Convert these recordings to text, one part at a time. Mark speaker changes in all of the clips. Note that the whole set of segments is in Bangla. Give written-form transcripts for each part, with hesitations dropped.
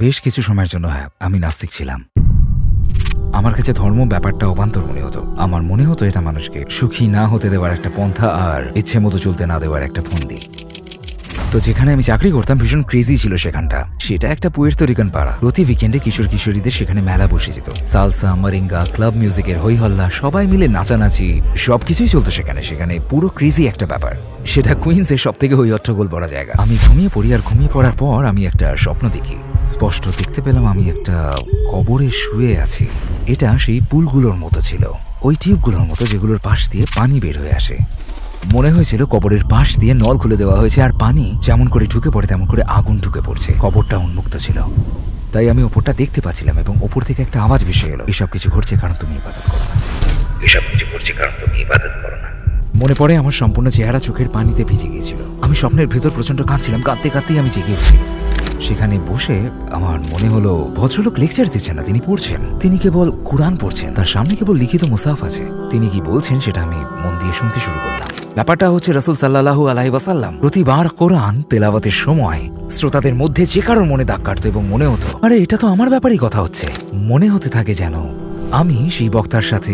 Speaker 1: বেশ কিছু সময়ের জন্য আমি নাস্তিক ছিলাম। আমার কাছে ধর্ম ব্যাপারটা অবান্তর মনে হতো। আমার মনে হতো এটা মানুষকে সুখী না হতে দেওয়ার একটা পন্থা আর ইচ্ছে মতো চলতে না দেওয়ার একটা ফন্দি। তো যেখানে আমি চাকরি করতাম ভীষণ ক্রেজি ছিল সেখানটা। সেটা একটা পুয়ের্তো রিকান পাড়া। প্রতি উইকেন্ডে কিশোর কিশোরীদের সেখানে মেলা বসে যেত। সালসা, মারিঙ্গা, ক্লাব মিউজিকের হই হল্লা, সবাই মিলে নাচানাচি সবকিছুই চলতো সেখানে। সেখানে পুরো ক্রেজি একটা ব্যাপার। সেটা কুইন্সের সব থেকে হইহট্টগোল পড়া জায়গা। আমি ঘুমিয়ে পড়ি, আর ঘুমিয়ে পড়ার পর আমি একটা স্বপ্ন দেখি। স্পষ্ট দেখতে পেলাম আমি একটা কবরে শুয়ে আছি। এটা সেই পুলগুলোর মতো ছিল, ওই টিউবগুলোর মতো যেগুলোর পাশ দিয়ে পানি বের হয়ে আসে। মনে হয়েছিল কবরের পাশ দিয়ে নল খুলে দেওয়া হয়েছে, আর পানি যেমন করে ঢুকে পড়ে তেমন করে আগুন ঢুকে পড়ছে। কবরটা উন্মুক্ত ছিল, তাই আমি ওপরটা দেখতে পাচ্ছিলাম এবং ওপর থেকে একটা আওয়াজ ভেসে এলো, এসব কিছু ঘটছে কারণ তুমি ইবাদত করো না, এসব কিছু ঘটছে কারণ তুমি ইবাদত করো না। মনে পড়ে আমার সম্পূর্ণ চেহারা চোখের পানিতে ভিজে গিয়েছিল। আমি স্বপ্নের ভেতর প্রচন্ড কাঁদছিলাম। কাঁদতে কাঁদতেই আমি জেগে উঠি। সেখানে বসে আমার মনে হলো ভদ্রলোক লেকচার দিচ্ছেন না, তিনি পড়ছেন। তিনি কেবল কুরআন পড়ছেন, তার সামনে কেবল লিখিত মুসাফ আছে। তিনি কি বলছেন সেটা আমি মন দিয়ে শুনতে শুরু করলাম। ব্যাপারটা হচ্ছে রাসূল সাল্লাল্লাহু আলাইহি ওয়াসাল্লাম প্রতিবার কোরআন তেলাওয়াতের সময় শ্রোতাদের মধ্যে যে কারোর মনে দাগ কাটতো এবং মনে হতো আরে এটা তো আমার ব্যাপারেই কথা হচ্ছে। মনে হতে থাকে যেন আমি সেই বক্তার সাথে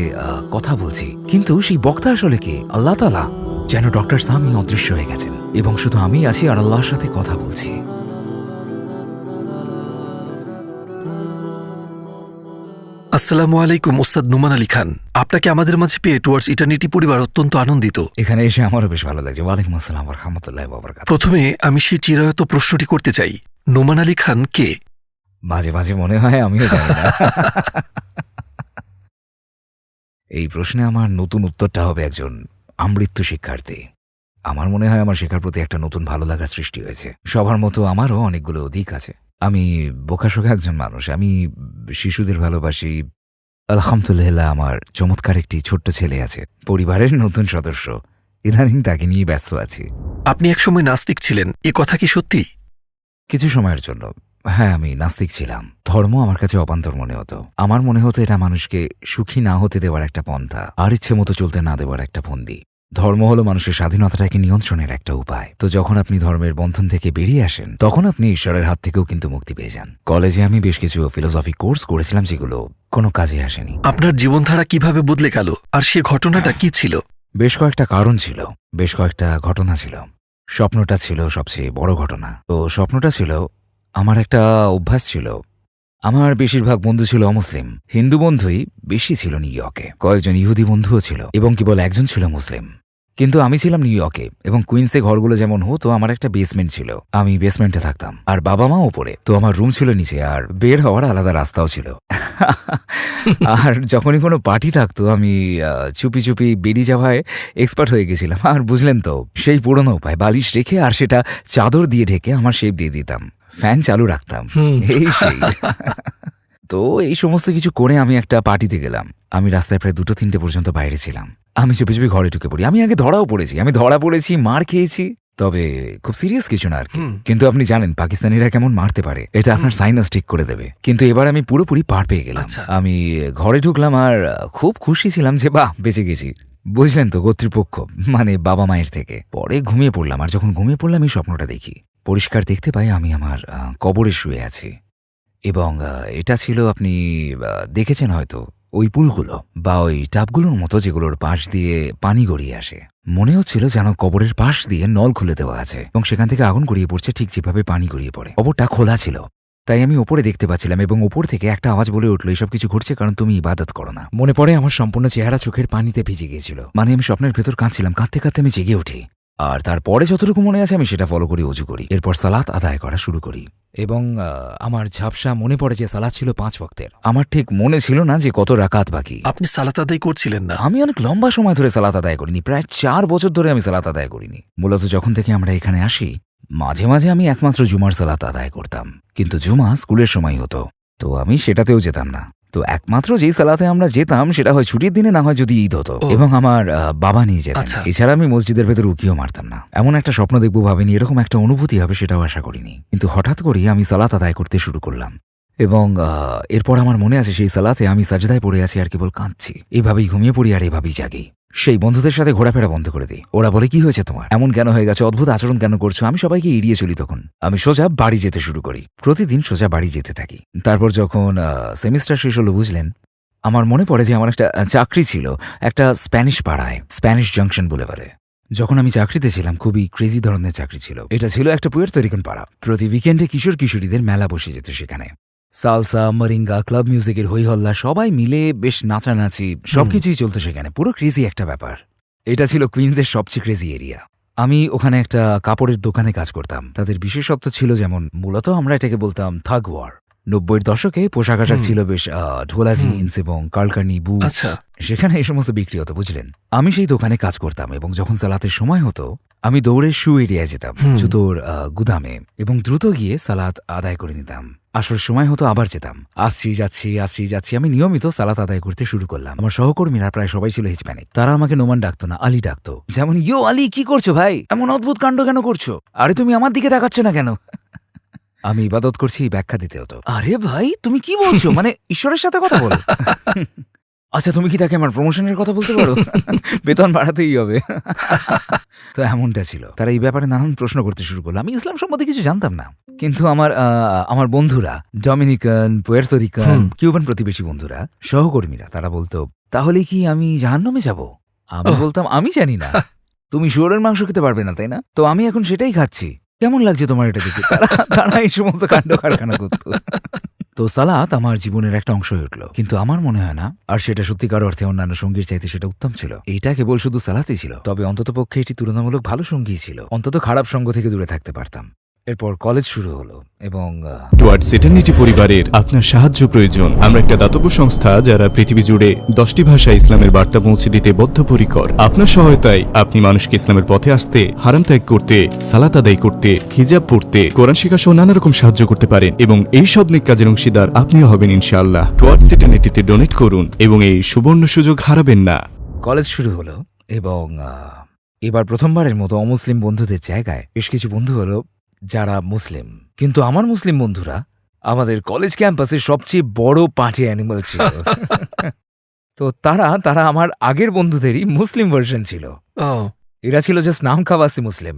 Speaker 1: কথা বলছি, কিন্তু সেই বক্তা আসলে কে? আল্লাহ তাআলা। যেন ডক্টর সামি অদৃশ্য হয়ে গেছেন এবং শুধু আমি আছি আর আল্লাহর সাথে কথা বলছি।
Speaker 2: আসসালামু আলাইকুম ওস্তাদ নোমান আলী খান, আপনাকে আমাদের মাঝে পেয়ে টুয়ার্ডস ইটার্নিটি পরিবার অত্যন্ত আনন্দিত।
Speaker 1: এখানে এসে আমারও বেশ ভালো লাগছে। ওয়ালাইকুম আসসালাম ওয়া রাহমাতুল্লাহি ওয়া বারাকাতুহু।
Speaker 2: প্রথমে আমি সেই চিরায়ত প্রশ্নটি করতে চাই, নোমান আলী খান কে?
Speaker 1: মাঝে মাঝে মনে হয় আমিও জানি না। এই প্রশ্নে আমার নতুন উত্তরটা হবে একজন আমৃত্যু শিক্ষার্থী। আমার মনে হয় আমার শেখার প্রতি একটা নতুন ভালো লাগার সৃষ্টি হয়েছে। সবার মতো আমারও অনেকগুলো দিক আছে। আমি বোকাশোকা একজন মানুষ। আমি শিশুদের ভালোবাসি। আলহামদুলিল্লাহ আমার চমৎকার একটি ছোট্ট ছেলে আছে, পরিবারের নতুন সদস্য। ইদানিং তাকে নিয়ে ব্যস্ত আছি।
Speaker 2: আপনি একসময় নাস্তিক ছিলেন, এ কথা কি সত্যি?
Speaker 1: কিছু সময়ের জন্য হ্যাঁ, আমি নাস্তিক ছিলাম। ধর্ম আমার কাছে অবান্তর মনে হতো। আমার মনে হতো এটা মানুষকে সুখী না হতে দেওয়ার একটা পন্থা আর ইচ্ছে মতো চলতে না দেওয়ার একটা ফন্দি। ধর্ম হলো মানুষের স্বাধীনতাটাকে নিয়ন্ত্রণের একটা উপায়। তো যখন আপনি ধর্মের বন্ধন থেকে বেরিয়ে আসেন তখন আপনি ঈশ্বরের হাত থেকেও কিন্তু মুক্তি পেয়ে যান। কলেজে আমি বেশ কিছু ফিলোসফি কোর্স করেছিলাম যেগুলো কোনো কাজে আসেনি।
Speaker 2: আপনার জীবনধারা কিভাবে বদলে গেল, আর সে ঘটনাটা কি ছিল?
Speaker 1: বেশ কয়েকটা কারণ ছিল, বেশ কয়েকটা ঘটনা ছিল। স্বপ্নটা ছিল সবচেয়ে বড় ঘটনা। তো স্বপ্নটা ছিল, আমার একটা অভ্যাস ছিল। আমার বেশিরভাগ বন্ধু ছিল অমুসলিম। হিন্দু বন্ধুই বেশি ছিল নিউ ইয়র্কে। কয়েকজন ইহুদি বন্ধুও ছিল এবং কেবল একজন ছিল মুসলিম। কিন্তু আমি ছিলাম নিউ ইয়র্কে এবং কুইন্সে ঘরগুলো যেমন হতো আমার একটা বেসমেন্ট ছিল। আমি বেসমেন্টে থাকতাম আর বাবা মা ওপরে। তো আমার রুম ছিল নিচে আর বের হওয়ার আলাদা রাস্তাও ছিল। আর যখনই কোনো পার্টি থাকতো আমি চুপি চুপি বেরিয়ে যাওয়ায় এক্সপার্ট হয়ে গেছিলাম। আর বুঝলেন তো, সেই পুরনো উপায়, বালিশ রেখে আর সেটা চাদর দিয়ে ঢেকে আমার শেপ দিয়ে দিতাম, ফ্যান চালু রাখতাম, এই সেই। তো এই সমস্ত কিছু করে আমি একটা পার্টিতে গেলাম। আমি রাস্তায় প্রায় 2-3টে পর্যন্ত বাইরে ছিলাম। আমি চুপি চুপি ঘরে ঢুকে পড়ি। আমি আগে ধরাও পড়েছি, আমি ধরা পড়েছি, মার খেয়েছি, তবে খুব সিরিয়াস কিছু না আর কি। কিন্তু আপনি জানেন পাকিস্তানিরা কেমন মারতে পারে, এটা আপনার সাইনাস ঠিক করে দেবে। কিন্তু এবার আমি পুরোপুরি পার পেয়ে গেলাম। আমি ঘরে ঢুকলাম আর খুব খুশি ছিলাম যে বাহ, বেঁচে গেছি। বুঝলেন তো, কর্তৃপক্ষ মানে বাবা মায়ের থেকে। পরে ঘুমিয়ে পড়লাম, আর যখন ঘুমিয়ে পড়লাম এই স্বপ্নটা দেখি। পরিষ্কার দেখতে পাই আমি আমার কবরে শুয়ে আছি এবং এটা ছিল, আপনি দেখেছেন হয়তো, ওই পুলগুলো বা ওই টাবগুলোর মতো যেগুলোর পাশ দিয়ে পানি গড়িয়ে আসে। মনে হচ্ছিল যেন কবরের পাশ দিয়ে নল খুলে দেওয়া আছে এবং সেখান থেকে আগুন গড়িয়ে পড়ছে ঠিক যেভাবে পানি গড়িয়ে পড়ে। কবরটা খোলা ছিল, তাই আমি ওপরে দেখতে পাচ্ছিলাম এবং ওপর থেকে একটা আওয়াজ বলে উঠলো, এসব কিছু ঘটছে কারণ তুমি ইবাদত করো না। মনে পড়ে আমার সম্পূর্ণ চেহারা চোখের পানিতে ভিজে গিয়েছিল। মানে আমি স্বপ্নের ভেতর কাঁদছিলাম। কাঁদতে কাঁদতে আমি জেগে উঠি আর তারপরে যতটুকু মনে আছে আমি সেটা ফলো করি, অজু করি, এরপর সালাত আদায় করা শুরু করি। এবং আমার ঝাপসা মনে পড়ে যে সালাত ছিল 5 ওয়াক্তের। আমার ঠিক মনে ছিল না যে কত রাকাত বাকি।
Speaker 2: আপনি সালাত আদায় করছিলেন না?
Speaker 1: আমি অনেক লম্বা সময় ধরে সালাত আদায় করিনি, প্রায় 4 বছর ধরে আমি সালাত আদায় করিনি। মূলত যখন থেকে আমরা এখানে আসি মাঝে মাঝে আমি একমাত্র জুমার সালাত আদায় করতাম, কিন্তু জুমা স্কুলের সময় হতো, তো আমি সেটাতেও যেতাম না। তো একমাত্র যেই সালাতে আমরা যেতাম সেটা হয় ছুটির দিনে, না হয় যদি ঈদ হতো, এবং আমার বাবা নিয়ে যেতেন। এছাড়া আমি মসজিদের ভেতর উকিও মারতাম না। এমন একটা স্বপ্ন দেখবো ভাবিনি, এরকম একটা অনুভূতি হবে সেটাও আশা করিনি। কিন্তু হঠাৎ করেই আমি সালাত আদায় করতে শুরু করলাম এবং এরপর আমার মনে আছে সেই সালাতে আমি সাজদায় পড়ে আছি আর কেবল কাঁদছি। এভাবেই ঘুমিয়ে পড়ি আর এভাবেই জাগি। সেই বন্ধুদের সাথে ঘোরাফেরা বন্ধ করে দিই। ওরা বলে কি হয়েছে তোমার, এমন কেন হয়ে গেছে, অদ্ভুত আচরণ কেন করছো? আমি সবাইকে এড়িয়ে চলি। তখন আমি সোজা বাড়ি যেতে শুরু করি, প্রতিদিন সোজা বাড়ি যেতে থাকি। তারপর যখন সেমিস্টার শেষ হলো বুঝলেন, আমার মনে পড়ে যে আমার একটা চাকরি ছিল একটা স্প্যানিশ পাড়ায়, স্প্যানিশ জাংশন বলে বলে। যখন আমি চাকরিতে ছিলাম খুবই ক্রেজি ধরনের চাকরি ছিল। এটা ছিল একটা পুয়ের্তো রিকান পাড়া। প্রতি উইকেন্ডে কিশোর কিশোরীদের মেলা বসে যেত সেখানে। সালসা, মারিঙ্গা, ক্লাব মিউজিকের হইহল্লা, সবাই মিলে বেশ নাচানাচি সবকিছুই চলতো সেখানে। পুরো ক্রেজি একটা ব্যাপার। এটা ছিল কুইন্সের সবচেয়ে ক্রেজি এরিয়া। আমি ওখানে একটা কাপড়ের দোকানে কাজ করতাম। তাদের বিশেষত্ব ছিল যেমন, মূলত আমরা এটাকে বলতাম থাগ ওয়ার। 90-এর দশকে পোশাক আশাক ছিল বেশ ঢোলা জিন্স এবং কালকানি বুটস। সেখানে এই সমস্ত বিক্রি হতো বুঝলেন। আমি সেই দোকানে কাজ করতাম এবং যখন সালাতের সময় হতো আমি দৌড়ে শু এরিয়ায় যেতাম, জুতোর গুদামে, এবং দ্রুত গিয়ে সালাত আদায় করে নিতাম। আসর সময় হতো আবার যেতাম। আসছি যাচ্ছি আমি নিয়মিত সালাত আদায় করতে শুরু করলাম। আমার সহকর্মীরা প্রায় সবাই ছিল হিসপ্যানিক। তারা আমাকে নোমান ডাকতো না, আলী ডাকতো। যেমন, ইয়ো আলী, কি করছো ভাই, এমন অদ্ভুত কাণ্ড কেন করছো? আরে তুমি আমার দিকে তাকাচ্ছ না কেন? আমি ইবাদত করছি, ব্যাখ্যা দিতে হতো। আরে ভাই তুমি কি বলছো, মানে ঈশ্বরের সাথে কথা বলো? আচ্ছা তুমি কি তাকে আমার প্রমোশনের কথা বলতে পারো? বেতন বাড়াতেই হবে। তো এমনটা ছিল। তারা এই ব্যাপারে নানান প্রশ্ন করতে শুরু করলো। আমি ইসলাম সম্বন্ধে কিছু জানতাম না, কিন্তু আমার বন্ধুরা, ডমিনিকান, পুয়ের্তো রিকান, কিউবান প্রতিবেশী বন্ধুরা, সহকর্মীরা, তারা বলতো, তাহলে কি আমি জাহান্নামে যাব? আমি বলতাম, আমি জানি না, তুমি শুয়োরের মাংস খেতে পারবে না তাই না? তো আমি এখন সেটাই খাচ্ছি। কেমন লাগছে তোমার এটা দেখে? তারা এই সমস্ত কাণ্ড কারখানা করতো। তো সালাত আমার জীবনের একটা অংশ হয়ে উঠল, কিন্তু আমার মনে হয় না আর সেটা সত্যিকার অর্থে অন্যান্য সঙ্গীর চাইতে সেটা উত্তম ছিল। এইটা কেবল শুধু সালাতই ছিল, তবে অন্ততপক্ষে এটি তুলনামূলক ভালো সঙ্গী ছিল। অন্তত খারাপ সঙ্গ থেকে দূরে থাকতে পারতাম। এরপর কলেজ শুরু হলো এবং
Speaker 3: টুয়ার্ডস ইটারনিটি পরিবারের আপনার সাহায্য প্রয়োজন। আমরা একটা দাতব্য সংস্থা যারা পৃথিবী জুড়ে 10টি ভাষায় ইসলামের বার্তা পৌঁছে দিতে বদ্ধপরিকর। আপনার সহায়তায় আপনি মানুষকে ইসলামের পথে আসতে, হারাম ত্যাগ করতে, সালাত আদায় করতে, হিজাব পড়তে, কোরআন শিক্ষা সহ নানা রকম সাহায্য করতে পারেন এবং এই সব নেক কাজের অংশীদার আপনিও হবেন ইনশাআল্লাহ। টুয়ার্ডস ইটারনিটিতে ডোনেট করুন এবং এই সুবর্ণ সুযোগ হারাবেন না।
Speaker 1: কলেজ শুরু হলো এবং এবার প্রথমবারের মতো অমুসলিম বন্ধুদের জায়গায় বেশ কিছু বন্ধু হলো যারা মুসলিম। কিন্তু আমার মুসলিম বন্ধুরা আমাদের কলেজ ক্যাম্পাসের সবচেয়ে বড় পার্টি অ্যানিমাল ছিল। তো তারা আমার আগের বন্ধুদেরই মুসলিম ভার্সন ছিল। এরা ছিল জাস্ট নাম খাওয়াসি মুসলিম।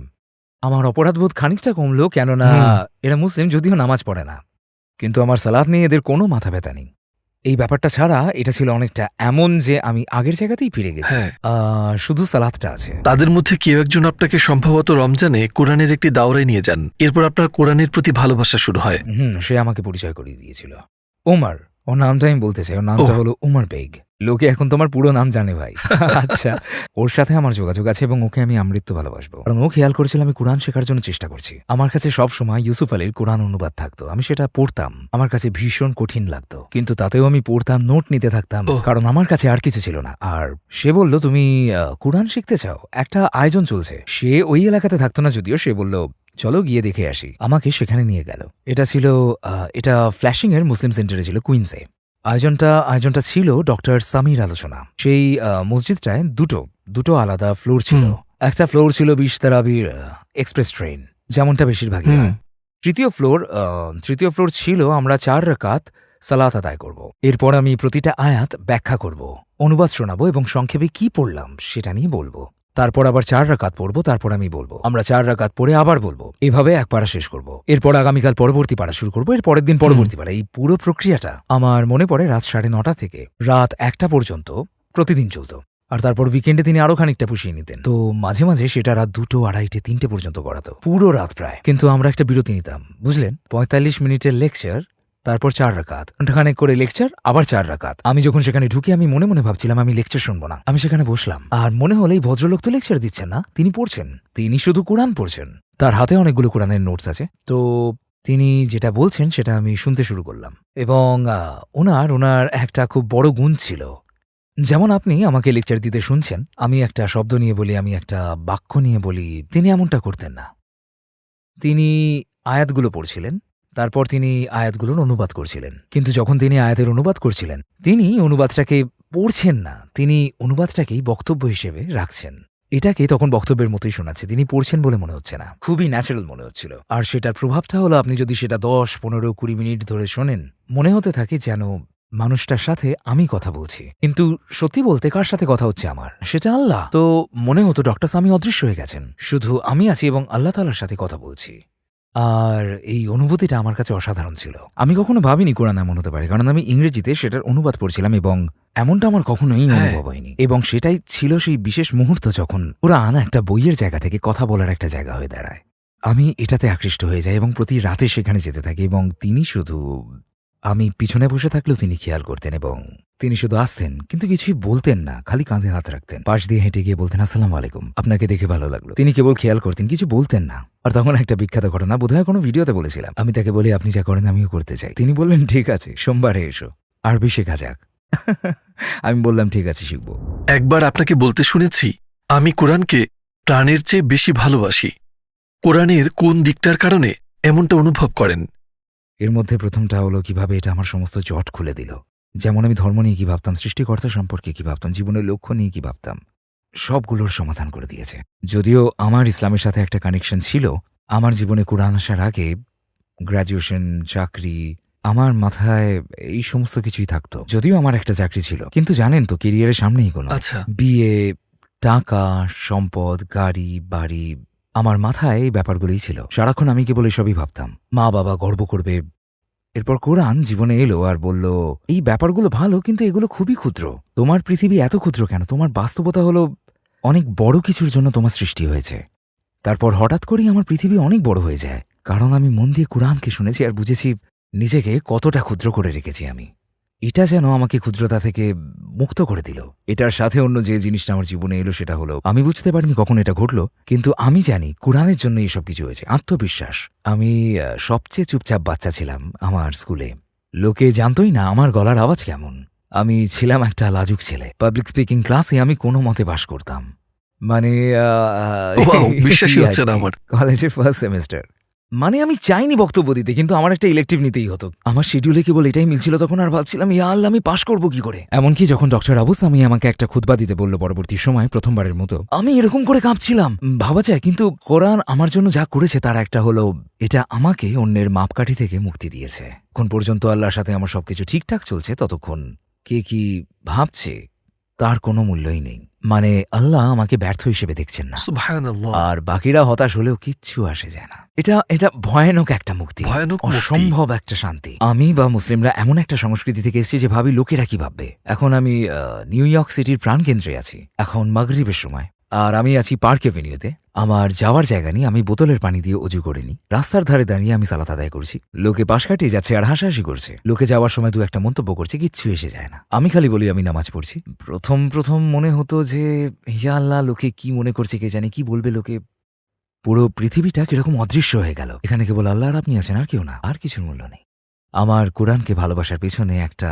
Speaker 1: আমার অপরাধবোধ খানিকটা কমলো, কেননা এরা মুসলিম যদিও নামাজ পড়ে না, কিন্তু আমার সালাত নিয়ে এদের কোনো মাথা ব্যথা নেই। এই ব্যাপারটা ছাড়া এটা ছিল অনেকটা এমন যে আমি আগের জায়গাতেই ফিরে গেছি, শুধু সালাতটা আছে।
Speaker 2: তাদের মধ্যে কেউ একজন আপনাকে সম্ভবত রমজানে কোরআনের একটি দাওরায় নিয়ে যান, এরপর আপনার কোরআনের প্রতি ভালোবাসা শুরু হয়।
Speaker 1: সে আমাকে পরিচয় করিয়ে দিয়েছিল। ওমর, ওর নামটা আমি বলতে চাই, ওর নামটা হলো উমর বেগ। লোকে এখন তোমার পুরো নাম জানে ভাই। আচ্ছা, ওর সাথে আমার যোগাযোগ আছে এবং ওকে আমি আমৃত্যু ভালোবাসবো, কারণ ও খেয়াল করেছিল আমি কোরআন শেখার জন্য চেষ্টা করছি। আমার কাছে সব সময় ইউসুফ আলীর কোরআন অনুবাদ থাকতো, আমি সেটা পড়তাম। আমার কাছে ভীষণ কঠিন লাগতো, কিন্তু তাতেও আমি পড়তাম, নোট নিতে থাকতাম, কারণ আমার কাছে আর কিছু ছিল না। আর সে বলল, তুমি কোরআন শিখতে চাও, একটা আয়োজন চলছে। সে ওই এলাকাতে থাকতো না যদিও, সে বলল চলো গিয়ে দেখে আসি। আমাকে সেখানে নিয়ে গেল। এটা ফ্ল্যাশিং এর মুসলিম সেন্টারে ছিল, কুইন্সে। আয়োজনটা ছিল ডক্টর সামির আলোচনা। সেই মসজিদটায় দুটো আলাদা ফ্লোর ছিল। একটা ফ্লোর ছিল 20 তারাবির এক্সপ্রেস ট্রেন, যেমনটা বেশিরভাগই। তৃতীয় ফ্লোর ছিল আমরা 4 রাকাত সালাত আদায় করব। এরপর আমি প্রতিটা আয়াত ব্যাখ্যা করব, অনুবাদ শোনাবো এবং সংক্ষেপে কি পড়লাম সেটা নিয়ে বলবো। তারপর আবার 4 রাকাত পড়বো, তারপর আমি বলবো, আমরা 4 রাকাত পড়ে আবার বলবো, এভাবে এক পারা শেষ করব। এরপর আগামীকাল পরবর্তী পারা শুরু করবো, এর পরের দিন পরবর্তী পারা। এই পুরো প্রক্রিয়াটা আমার মনে পড়ে রাত 9:30 থেকে রাত 1টা পর্যন্ত প্রতিদিন চলত। আর তারপর উইকেন্ডে তিনি আরো খানিকটা পুষিয়ে নিতেন। তো মাঝে মাঝে সেটা রাত 2, 2:30, 3টে পর্যন্ত করাতো, পুরো রাত প্রায়। কিন্তু আমরা একটা বিরতি নিতাম, বুঝলেন, 45 মিনিটের লেকচার, তারপর 4 রাকাত, ঘণ্টাখানেক করে লেকচার, আবার 4 রাকাত। আমি যখন সেখানে ঢুকি আমি মনে মনে ভাবছিলাম আমি লেকচার শুনবো না। আমি সেখানে বসলাম, আর মনে হলো এই ভদ্রলোক তো লেকচার দিচ্ছেন না, তিনি পড়ছেন, তিনি শুধু কোরআন পড়ছেন। তার হাতে অনেকগুলো কোরআনের নোটস আছে, তো তিনি যেটা বলছেন সেটা আমি শুনতে শুরু করলাম। এবং ওনার একটা খুব বড় গুণ ছিল, যেমন আপনি আমাকে লেকচার দিতে শুনছেন, আমি একটা শব্দ নিয়ে বলি, আমি একটা বাক্য নিয়ে বলি, তিনি এমনটা করতেন না। তিনি আয়াতগুলো পড়ছিলেন, তারপর তিনি আয়াতগুলোর অনুবাদ করছিলেন। কিন্তু যখন তিনি আয়াতের অনুবাদ করছিলেন, তিনি অনুবাদটাকে পড়ছেন না, তিনি অনুবাদটাকেই বক্তব্য হিসেবে রাখছেন। এটাকে তখন বক্তব্যের মতোই শোনাচ্ছে, তিনি পড়ছেন বলে মনে হচ্ছে না, খুবই ন্যাচারাল মনে হচ্ছিল। আর সেটার প্রভাবটা হলো, আপনি যদি সেটা 10, 15, 20 মিনিট ধরে শোনেন, মনে হতে থাকে যেন মানুষটার সাথে আমি কথা বলছি, কিন্তু সত্যি বলতে কার সাথে কথা হচ্ছে আমার, সেটা আল্লাহ। তো মনে হতো ডক্টর সামি অদৃশ্য হয়ে গেছেন, শুধু আমি আছি এবং আল্লাহ তাআলার সাথে কথা বলছি। আর এই অনুভূতিটা আমার কাছে অসাধারণ ছিল। আমি কখনো ভাবিনি কোরআন এমন হতে পারে, কারণ আমি ইংরেজিতে সেটার অনুবাদ পড়ছিলাম এবং এমনটা আমার কখনোই অনুভব হয়নি। এবং সেটাই ছিল সেই বিশেষ মুহূর্ত যখন কোরআন একটা বইয়ের জায়গা থেকে কথা বলার একটা জায়গা হয়ে দাঁড়ায়। আমি এটাতে আকৃষ্ট হয়ে যাই এবং প্রতি রাতে সেখানে যেতে থাকি এবং তিনি শুধু, আমি পিছনে বসে থাকলেও তিনি খেয়াল করতেন এবং তিনি শুধু আসতেন কিন্তু কিছুই বলতেন না, খালি কাঁধে হাত রাখতেন, পাশ দিয়ে হেঁটে গিয়ে বলতেন আসসালামু আলাইকুম, আপনাকে দেখে ভালো লাগলো। তিনি কেবল খেয়াল করতেন, কিছু বলতেন না। আর তখন একটা বিখ্যাত ঘটনা, বোধহয় কোনো ভিডিওতে বলেছিলাম, আমি তাকে বলি আপনি যা করেন আমিও করতে চাই। তিনি বললেন ঠিক আছে, সোমবারে এসো, আরবি শেখা যাক। আমি বললাম ঠিক আছে, শিখব।
Speaker 2: একবার আপনাকে বলতে শুনেছি, আমি কোরআনকে প্রাণের চেয়ে বেশি ভালোবাসি। কোরআনের কোন দিকটার কারণে এমনটা অনুভব করেন?
Speaker 1: এর মধ্যে প্রথমটা হলো কিভাবে এটা আমার সমস্ত জট খুলে দিল। যেমন আমি ধর্ম নিয়ে কি ভাবতাম, সৃষ্টিকর্তা সম্পর্কে কি ভাবতাম, জীবনের লক্ষ্য নিয়ে কি ভাবতাম, সবগুলোর সমাধান করে দিয়েছে। যদিও আমার ইসলামের সাথে একটা কানেকশন ছিল, আমার জীবনে কোরআন আসার আগে গ্র্যাজুয়েশন, চাকরি, আমার মাথায় এই সমস্ত কিছুই থাকতো। যদিও আমার একটা চাকরি ছিল, কিন্তু জানেন তো কেরিয়ারের সামনেই কোনো
Speaker 2: আচ্ছা,
Speaker 1: বিয়ে, টাকা, সম্পদ, গাড়ি, বাড়ি, আমার মাথায় এই ব্যাপারগুলোই ছিল। সারাক্ষণ আমি কেবল এসবই ভাবতাম, মা বাবা গর্ব করবে। এরপর কোরআন জীবনে এলো আর বলল, এই ব্যাপারগুলো ভালো, কিন্তু এগুলো খুবই ক্ষুদ্র। তোমার পৃথিবী এত ক্ষুদ্র কেন? তোমার বাস্তবতা হলো অনেক বড় কিছুর জন্য তোমার সৃষ্টি হয়েছে। তারপর হঠাৎ করেই আমার পৃথিবী অনেক বড় হয়ে যায়, কারণ আমি মন দিয়ে কোরআনকে শুনেছি আর বুঝেছি নিজেকে কতটা ক্ষুদ্র করে রেখেছি আমি। এটা যেন আমাকে ক্ষুদ্রতা থেকে মুক্ত করে দিল। এটার সাথে অন্য যে জিনিসটা আমার জীবনে এলো সেটা হলো, আমি বুঝতে পারিনি কখন এটা ঘটলো, কিন্তু আমি জানি কোরআনের জন্য এসব কিছু হয়েছে। আত্মবিশ্বাস। আমি সবচেয়ে চুপচাপ বাচ্চা ছিলাম আমার স্কুলে। লোকে জানতই না আমার গলার আওয়াজ কেমন। আমি ছিলাম একটা লাজুক ছেলে। পাবলিক স্পিকিং ক্লাসে আমি কোনো মতে পাশ করতাম। মানে
Speaker 2: ওয়াও, বিশ্বাসই হচ্ছে না আমার।
Speaker 1: কলেজের ফার্স্ট সেমেস্টার। মানে আমি চাইনি বক্তব্য দিতে, কিন্তু আমার একটা ইলেকটিভ নিতেই হতো। আমার শিডিউলে কেবল এটাই মিলছিল তখন, আর ভাবছিলাম ইয়া আল্লাহ আমি পাশ করবো কি করে। এমনকি যখন ডক্টর আবু সামি আমাকে একটা খুতবা দিতে বলল পরবর্তী সময়, প্রথমবারের মতো আমি এরকম করে কাঁপছিলাম। ভাবা যায়, কিন্তু কোরআন আমার জন্য যা করেছে তার একটা হলো, এটা আমাকে অন্যের মাপকাঠি থেকে মুক্তি দিয়েছে। এখন পর্যন্ত আল্লাহর সাথে আমার সবকিছু ঠিকঠাক চলছে, ততক্ষণ কে কি ভাবছে তার কোনো মূল্যই নেই। মানে আল্লাহ আমাকে ব্যর্থ হিসেবে দেখছেন না,
Speaker 2: সুবহানাল্লাহ।
Speaker 1: আর বাকিরা হতাশ হলেও কিচ্ছু আসে যায় না। এটা ভয়ানক একটা মুক্তি,
Speaker 2: ভয়ানক মুক্তি।
Speaker 1: অসম্ভব একটা শান্তি। আমি বা মুসলিমরা এমন একটা সংস্কৃতি থেকে এসেছি যে ভাবি লোকেরা কি ভাববে। এখন আমি নিউ ইয়র্ক সিটির প্রাণকেন্দ্রে আছি, এখন মাগরিবের সময়, আর আমি আছি পার্ক এভিনিউতে। আমার যাওয়ার জায়গা নেই, আমি বোতলের পানি দিয়ে অজু করে নিই। রাস্তার ধারে দাঁড়িয়ে আমি সালাত আদায় করছি, লোকে পাশ কাটিয়ে যাচ্ছে আর হাসাহাসি করছে। লোকে যাওয়ার সময় দু একটা মন্তব্য করছে, কিচ্ছু এসে যায় না। আমি খালি বলি আমি নামাজ পড়ছি। প্রথম মনে হতো যে ইয়া আল্লাহ, লোকে কি মনে করছে কে জানে, কি বলবে লোকে। পুরো পৃথিবীটা কিরকম অদৃশ্য হয়ে গেল, এখানে কেবল আল্লাহ আর আপনি আছেন, আর কেউ না, আর কিছুর মূল্য নেই। আমার কোরআনকে ভালোবাসার পেছনে একটা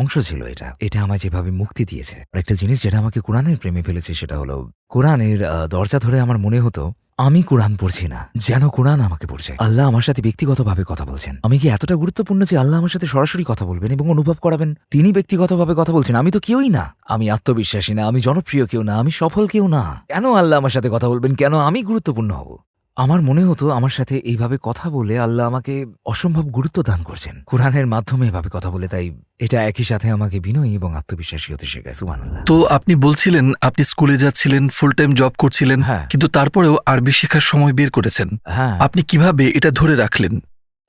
Speaker 1: অংশ ছিল এটা আমায় যেভাবে মুক্তি দিয়েছে। আর একটা জিনিস যেটা আমাকে কোরআনের প্রেমে ফেলেছে সেটা হলো, কোরআনের দরজা ধরে আমার মনে হতো আমি কোরআন পড়ছি না, যেন কোরআন আমাকে পড়ছে। আল্লাহ আমার সাথে ব্যক্তিগতভাবে কথা বলছেন। আমি কি এতটা গুরুত্বপূর্ণ যে আল্লাহ আমার সাথে সরাসরি কথা বলবেন এবং অনুভব করাবেন তিনি ব্যক্তিগতভাবে কথা বলছেন? আমি তো কেউই না, আমি আত্মবিশ্বাসী না, আমি জনপ্রিয় কেউ না, আমি সফল কেউ না। কেন আল্লাহ আমার সাথে কথা বলবেন? কেন আমি গুরুত্বপূর্ণ হব? আমার মনে হতো আমার সাথে এইভাবে কথা বলে আল্লাহ আমাকে অসম্ভব গুরুত্ব দান করছেন কোরআনের মাধ্যমে এভাবে কথা বলে। তাই এটা একই সাথে আমাকে বিনয়ী এবং আত্মবিশ্বাসী হতে শেখায়। সুবহানাল্লাহ।
Speaker 2: তো আপনি বলছিলেন আপনি স্কুলে যাচ্ছিলেন, ফুল টাইম জব করছিলেন,
Speaker 1: হ্যাঁ।
Speaker 2: কিন্তু তারপরেও আরবি শেখার সময় বের করেছেন।
Speaker 1: হ্যাঁ,
Speaker 2: আপনি কিভাবে এটা ধরে রাখলেন?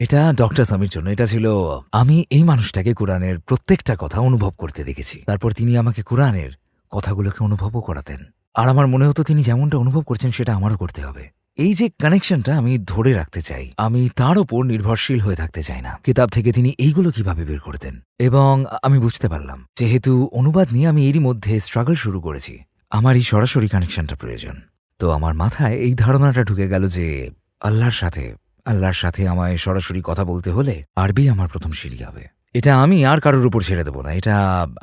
Speaker 1: এটা ডক্টর সামির জন্য। এটা ছিল, আমি এই মানুষটাকে কোরআনের প্রত্যেকটা কথা অনুভব করতে দেখেছি। তারপর তিনি আমাকে কোরআনের কথাগুলোকে অনুভবও করাতেন, আর আমার মনে হতো তিনি যেমনটা অনুভব করছেন সেটা আমারও করতে হবে। এই যে কানেকশনটা আমি ধরে রাখতে চাই, আমি তার ওপর নির্ভরশীল হয়ে থাকতে চাই না। কিতাব থেকে তিনি এইগুলো কিভাবে বের করতেন, এবং আমি বুঝতে পারলাম যেহেতু অনুবাদ নিয়ে আমি এরই মধ্যে স্ট্রাগল শুরু করেছি, আমার এই সরাসরি কানেকশনটা প্রয়োজন। তো আমার মাথায় এই ধারণাটা ঢুকে গেল যে আল্লাহর সাথে আমায় সরাসরি কথা বলতে হলে আরবি আমার প্রথম সিঁড়ি হবে। এটা আমি আর কারোর উপর ছেড়ে দেব না, এটা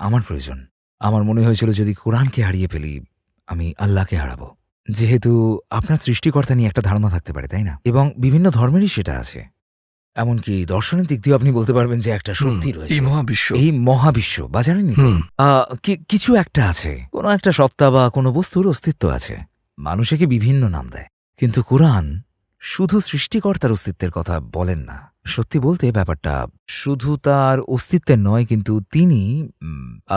Speaker 1: আমার প্রয়োজন। আমার মনে হয়েছিল যদি কোরআনকে হারিয়ে ফেলি, আমি আল্লাহকে হারাবো। যেহেতু আপনার সৃষ্টিকর্তা নিয়ে একটা ধারণা থাকতে পারে, তাই না? এবং বিভিন্ন ধর্মেরই সেটা আছে। এমনকি দর্শনের দিক দিয়ে আপনি বলতে পারবেন যে একটা শক্তি রয়েছে, এই মহাবিশ্ব বা জানেননি তো, কিছু একটা আছে, কোনো একটা সত্তা বা কোনো বস্তুর অস্তিত্ব আছে। মানুষকে বিভিন্ন নাম দেয়, কিন্তু কোরআন শুধু সৃষ্টিকর্তার অস্তিত্বের কথা বলেন না। সত্যি বলতে ব্যাপারটা শুধু তার অস্তিত্বের নয়, কিন্তু তিনি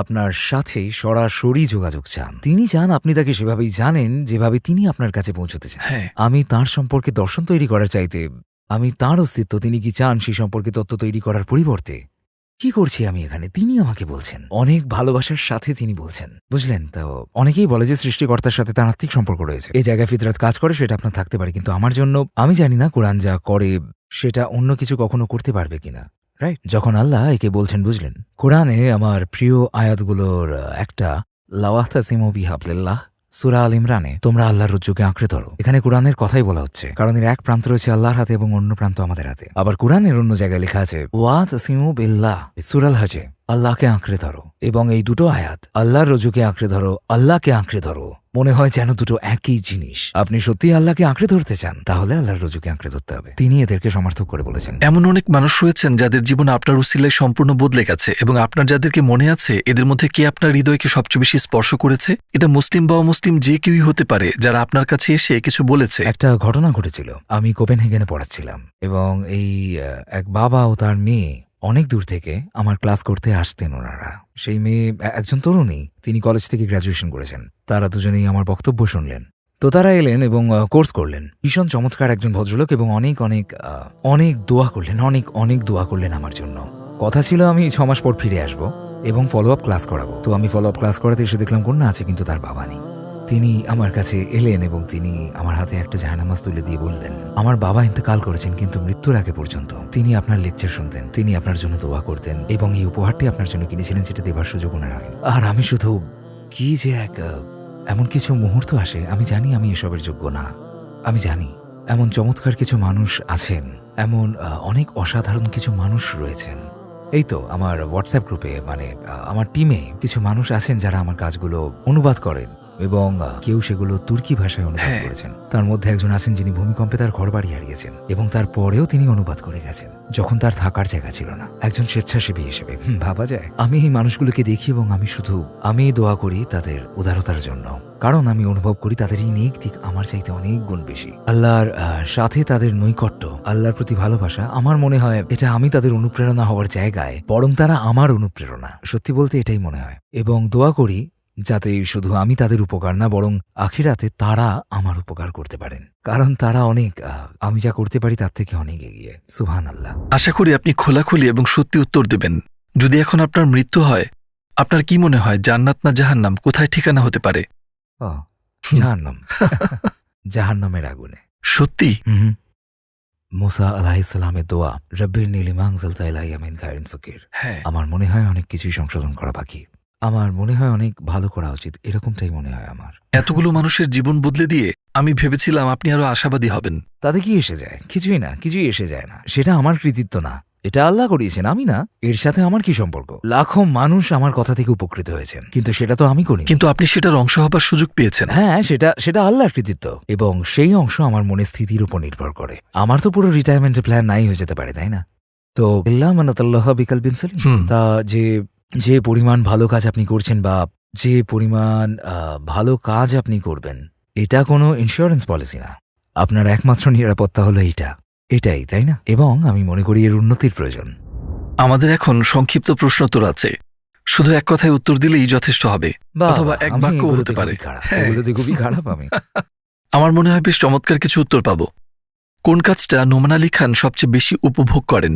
Speaker 1: আপনার সাথে সরাসরি যোগাযোগ চান। তিনি চান আপনি তাকে সেভাবেই জানেন যেভাবে তিনি আপনার কাছে পৌঁছতে চান।
Speaker 2: হ্যাঁ,
Speaker 1: আমি তার সম্পর্কে দর্শন তৈরি করার চাইতে আমি তার অস্তিত্ব তিনি কি চান সেই সম্পর্কে তত্ত্ব তৈরি করার পরিবর্তে কি করছি আমি এখানে, তিনি আমাকে বলছেন। অনেক ভালোবাসার সাথে তিনি বলছেন, বুঝলেন? তো অনেকেই বলে যে সৃষ্টিকর্তার সাথে তার আত্মিক সম্পর্ক রয়েছে, এই জায়গায় ফিতরাত কাজ করে, সেটা আপনার থাকতে পারে, কিন্তু আমার জন্য আমি জানি না কোরআন যা করে সেটা অন্য কিছু কখনো করতে পারবে কিনা। রাইট? যখন আল্লাহ একে বলছেন, বুঝলেন, কোরআনে আমার প্রিয় আয়াতগুলোর একটা লাওয়াহতাসিমু বিহাবলিল্লাহ, সূরা আল ইমরানে, তোমরা আল্লাহর রজ্জুকে আঁকড়ে ধরো। এখানে কোরআনের কথাই বলা হচ্ছে, কারণ এর এক প্রান্ত রয়েছে আল্লাহর হাতে এবং অন্য প্রান্ত আমাদের হাতে। আবার কোরআনের অন্য জায়গায় লেখা আছে ওয়াতাসিমু বিল্লাহ, সূরা আল হজে, আল্লাহকে আঁকড়ে ধরো। এবং এই দুটো আয়াত, আল্লাহর রজ্জুকে আঁকড়ে ধরো, আল্লাহকে আঁকড়ে ধরো, মনে হয় যেন দুটো একই জিনিস। আপনি সত্যি আল্লাহকে আঁকড়ে ধরতে চান, তাহলে আল্লাহর রজ্জুকে আঁকড়ে ধরতে হবে। তিনি এদেরকে সমর্থক করে বলেছেন।
Speaker 2: এমন অনেক মানুষ রয়েছেন যাদের জীবন আপনার উসিলায় সম্পূর্ণ বদলে গেছে, এবং আপনার যাদেরকে মনে আছে এদের মধ্যে কে আপনার হৃদয়কে সবচেয়ে বেশি স্পর্শ করেছে? এটা মুসলিম বা অমুসলিম যে কেউই হতে পারে, যারা আপনার কাছে এসে কিছু বলেছে।
Speaker 1: একটা ঘটনা ঘটেছিল, আমি কোপেনহেগেনে পড়াচ্ছিলাম এবং এই এক বাবা ও তার মেয়ে অনেক দূর থেকে আমার ক্লাস করতে আসতেন। ওনারা, সেই মেয়ে একজন তরুণী, তিনি কলেজ থেকে গ্র্যাজুয়েশন করেছেন। তারা দুজনেই আমার বক্তব্য শুনলেন। তো তারা এলেন এবং কোর্স করলেন। ভীষণ চমৎকার একজন ভদ্রলোক, এবং অনেক অনেক অনেক দোয়া করলেন, অনেক অনেক দোয়া করলেন আমার জন্য। কথা ছিল আমি 6 মাস পর ফিরে আসব এবং ফলো আপ ক্লাস করাবো। তো আমি ফলো আপ ক্লাস করাতে এসে দেখলাম কন্যা আছে, কিন্তু তার বাবা নেই। তিনি আমার কাছে এলেন এবং তিনি আমার হাতে একটা জায়নামাজ তুলে দিয়ে বললেন, আমার বাবা ইন্তেকাল করেছেন, কিন্তু মৃত্যুর আগে পর্যন্ত তিনি আপনার লেকচার শুনতেন, তিনি আপনার জন্য দোয়া করতেন, এবং এই উপহারটি আপনার জন্য কিনেছিলেন, যেটা দেবার সুযোগ ওনার হয়নি। আর আমি শুধু কি যে এমন কিছু মুহূর্ত আসে, আমি জানি আমি এসবের যোগ্য না। আমি জানি এমন চমৎকার কিছু মানুষ আছেন, এমন অনেক অসাধারণ কিছু মানুষ রয়েছেন। এই তো আমার হোয়াটসঅ্যাপ গ্রুপে, মানে আমার টিমে কিছু মানুষ আছেন যারা আমার কাজগুলো অনুবাদ করেন, এবং কেউ সেগুলো তুর্কি ভাষায় অনুবাদ করেছেন। তার মধ্যে একজন আছেন যিনি ভূমিকম্পে তার ঘরবাড়ি হারিয়েছেন, এবং তারপরেও তিনি অনুবাদ করে গেছেন যখন তার থাকার জায়গা ছিল না, একজন স্বেচ্ছাসেবী হিসেবে। ভাবা যায়? আমি এই মানুষগুলোকে দেখি এবং আমি দোয়া করি তাদের উদারতার জন্য, কারণ আমি অনুভব করি তাদের এই নেক দিক আমার চাইতে অনেক গুণ বেশি। আল্লাহর সাথে তাদের নৈকট্য, আল্লাহর প্রতি ভালোবাসা, আমার মনে হয় এটা আমি তাদের অনুপ্রেরণা হওয়ার জায়গায় বরং তারা আমার অনুপ্রেরণা। সত্যি বলতে এটাই মনে হয়, এবং দোয়া করি যাতে শুধু আমি তাদের উপকার না, বরং আখিরাতে তারা আমার উপকার করতে পারেন, কারণ তারা অনেক আমি যা করতে পারি তার থেকে অনেক এগিয়ে। সুবহানাল্লাহ।
Speaker 2: আশা করি আপনি খোলাখুলি এবং সত্যি উত্তর দেবেন। যদি এখন আপনার মৃত্যু হয়, আপনার কি মনে হয় জান্নাত না জাহান্নাম, কোথায় ঠিকানা হতে পারে?
Speaker 1: জাহান্নাম। জাহান্নামের আগুনে।
Speaker 2: সত্যি?
Speaker 1: মুসা আলাইহিস সালামের দোয়া, রব্বিরনি লিমা আনজালতা ইলাইয়া মিন খায়রিন ফাকির।
Speaker 2: হ্যাঁ,
Speaker 1: আমার মনে হয় অনেক কিছুই সংশোধন করা বাকি, আমার মনে হয় অনেক ভালো করা উচিত, এরকমটাই মনে হয় আমার।
Speaker 2: এতগুলো মানুষের জীবন বদলে দিয়ে আমি ভেবেছিলাম আপনি আরো আশাবাদী হবেন।
Speaker 1: তাতে কি এসে যায়? কিছুই না, কিছুই এসে যায় না। সেটা আমার কৃতিত্ব না, এটা আল্লাহ করিয়েছেন, আমি না। এর সাথে আমার কি সম্পর্ক? লাখো মানুষ আমার কথা থেকে উপকৃত হয়েছেন, কিন্তু সেটা তো আমি করি।
Speaker 2: কিন্তু আপনি সেটার অংশ হবার সুযোগ পেয়েছেন।
Speaker 1: হ্যাঁ, সেটা আল্লাহর কৃতিত্ব, এবং সেই অংশ আমার মনের স্থিতির উপর নির্ভর করে। আমার তো পুরো রিটায়ারমেন্টের প্ল্যান নাই হয়ে যেতে পারে, তাই না? তো আল্লাহ বিকালবিন সালিম। তা যে পরিমাণ ভালো কাজ আপনি করছেন, বা যে পরিমাণ ভালো কাজ আপনি করবেন, এটা কোনো ইন্স্যুরেন্স পলিসি না। আপনার একমাত্র নিরাপত্তা হলো এটাই, তাই না? এবং আমি মনে করি এর উন্নতির প্রয়োজন।
Speaker 2: আমাদের এখন সংক্ষিপ্ত প্রশ্নোত্তর আছে, শুধু এক কথায় উত্তর দিলেই যথেষ্ট হবে, অথবা এক বাক্য হতে পারে।
Speaker 1: এগুলোতে খুবই খারাপ আমি।
Speaker 2: আমার মনে হয় বেশ চমৎকার কিছু উত্তর পাব। কোন কাজটা নোমান আলী খান সবচেয়ে বেশি উপভোগ করেন?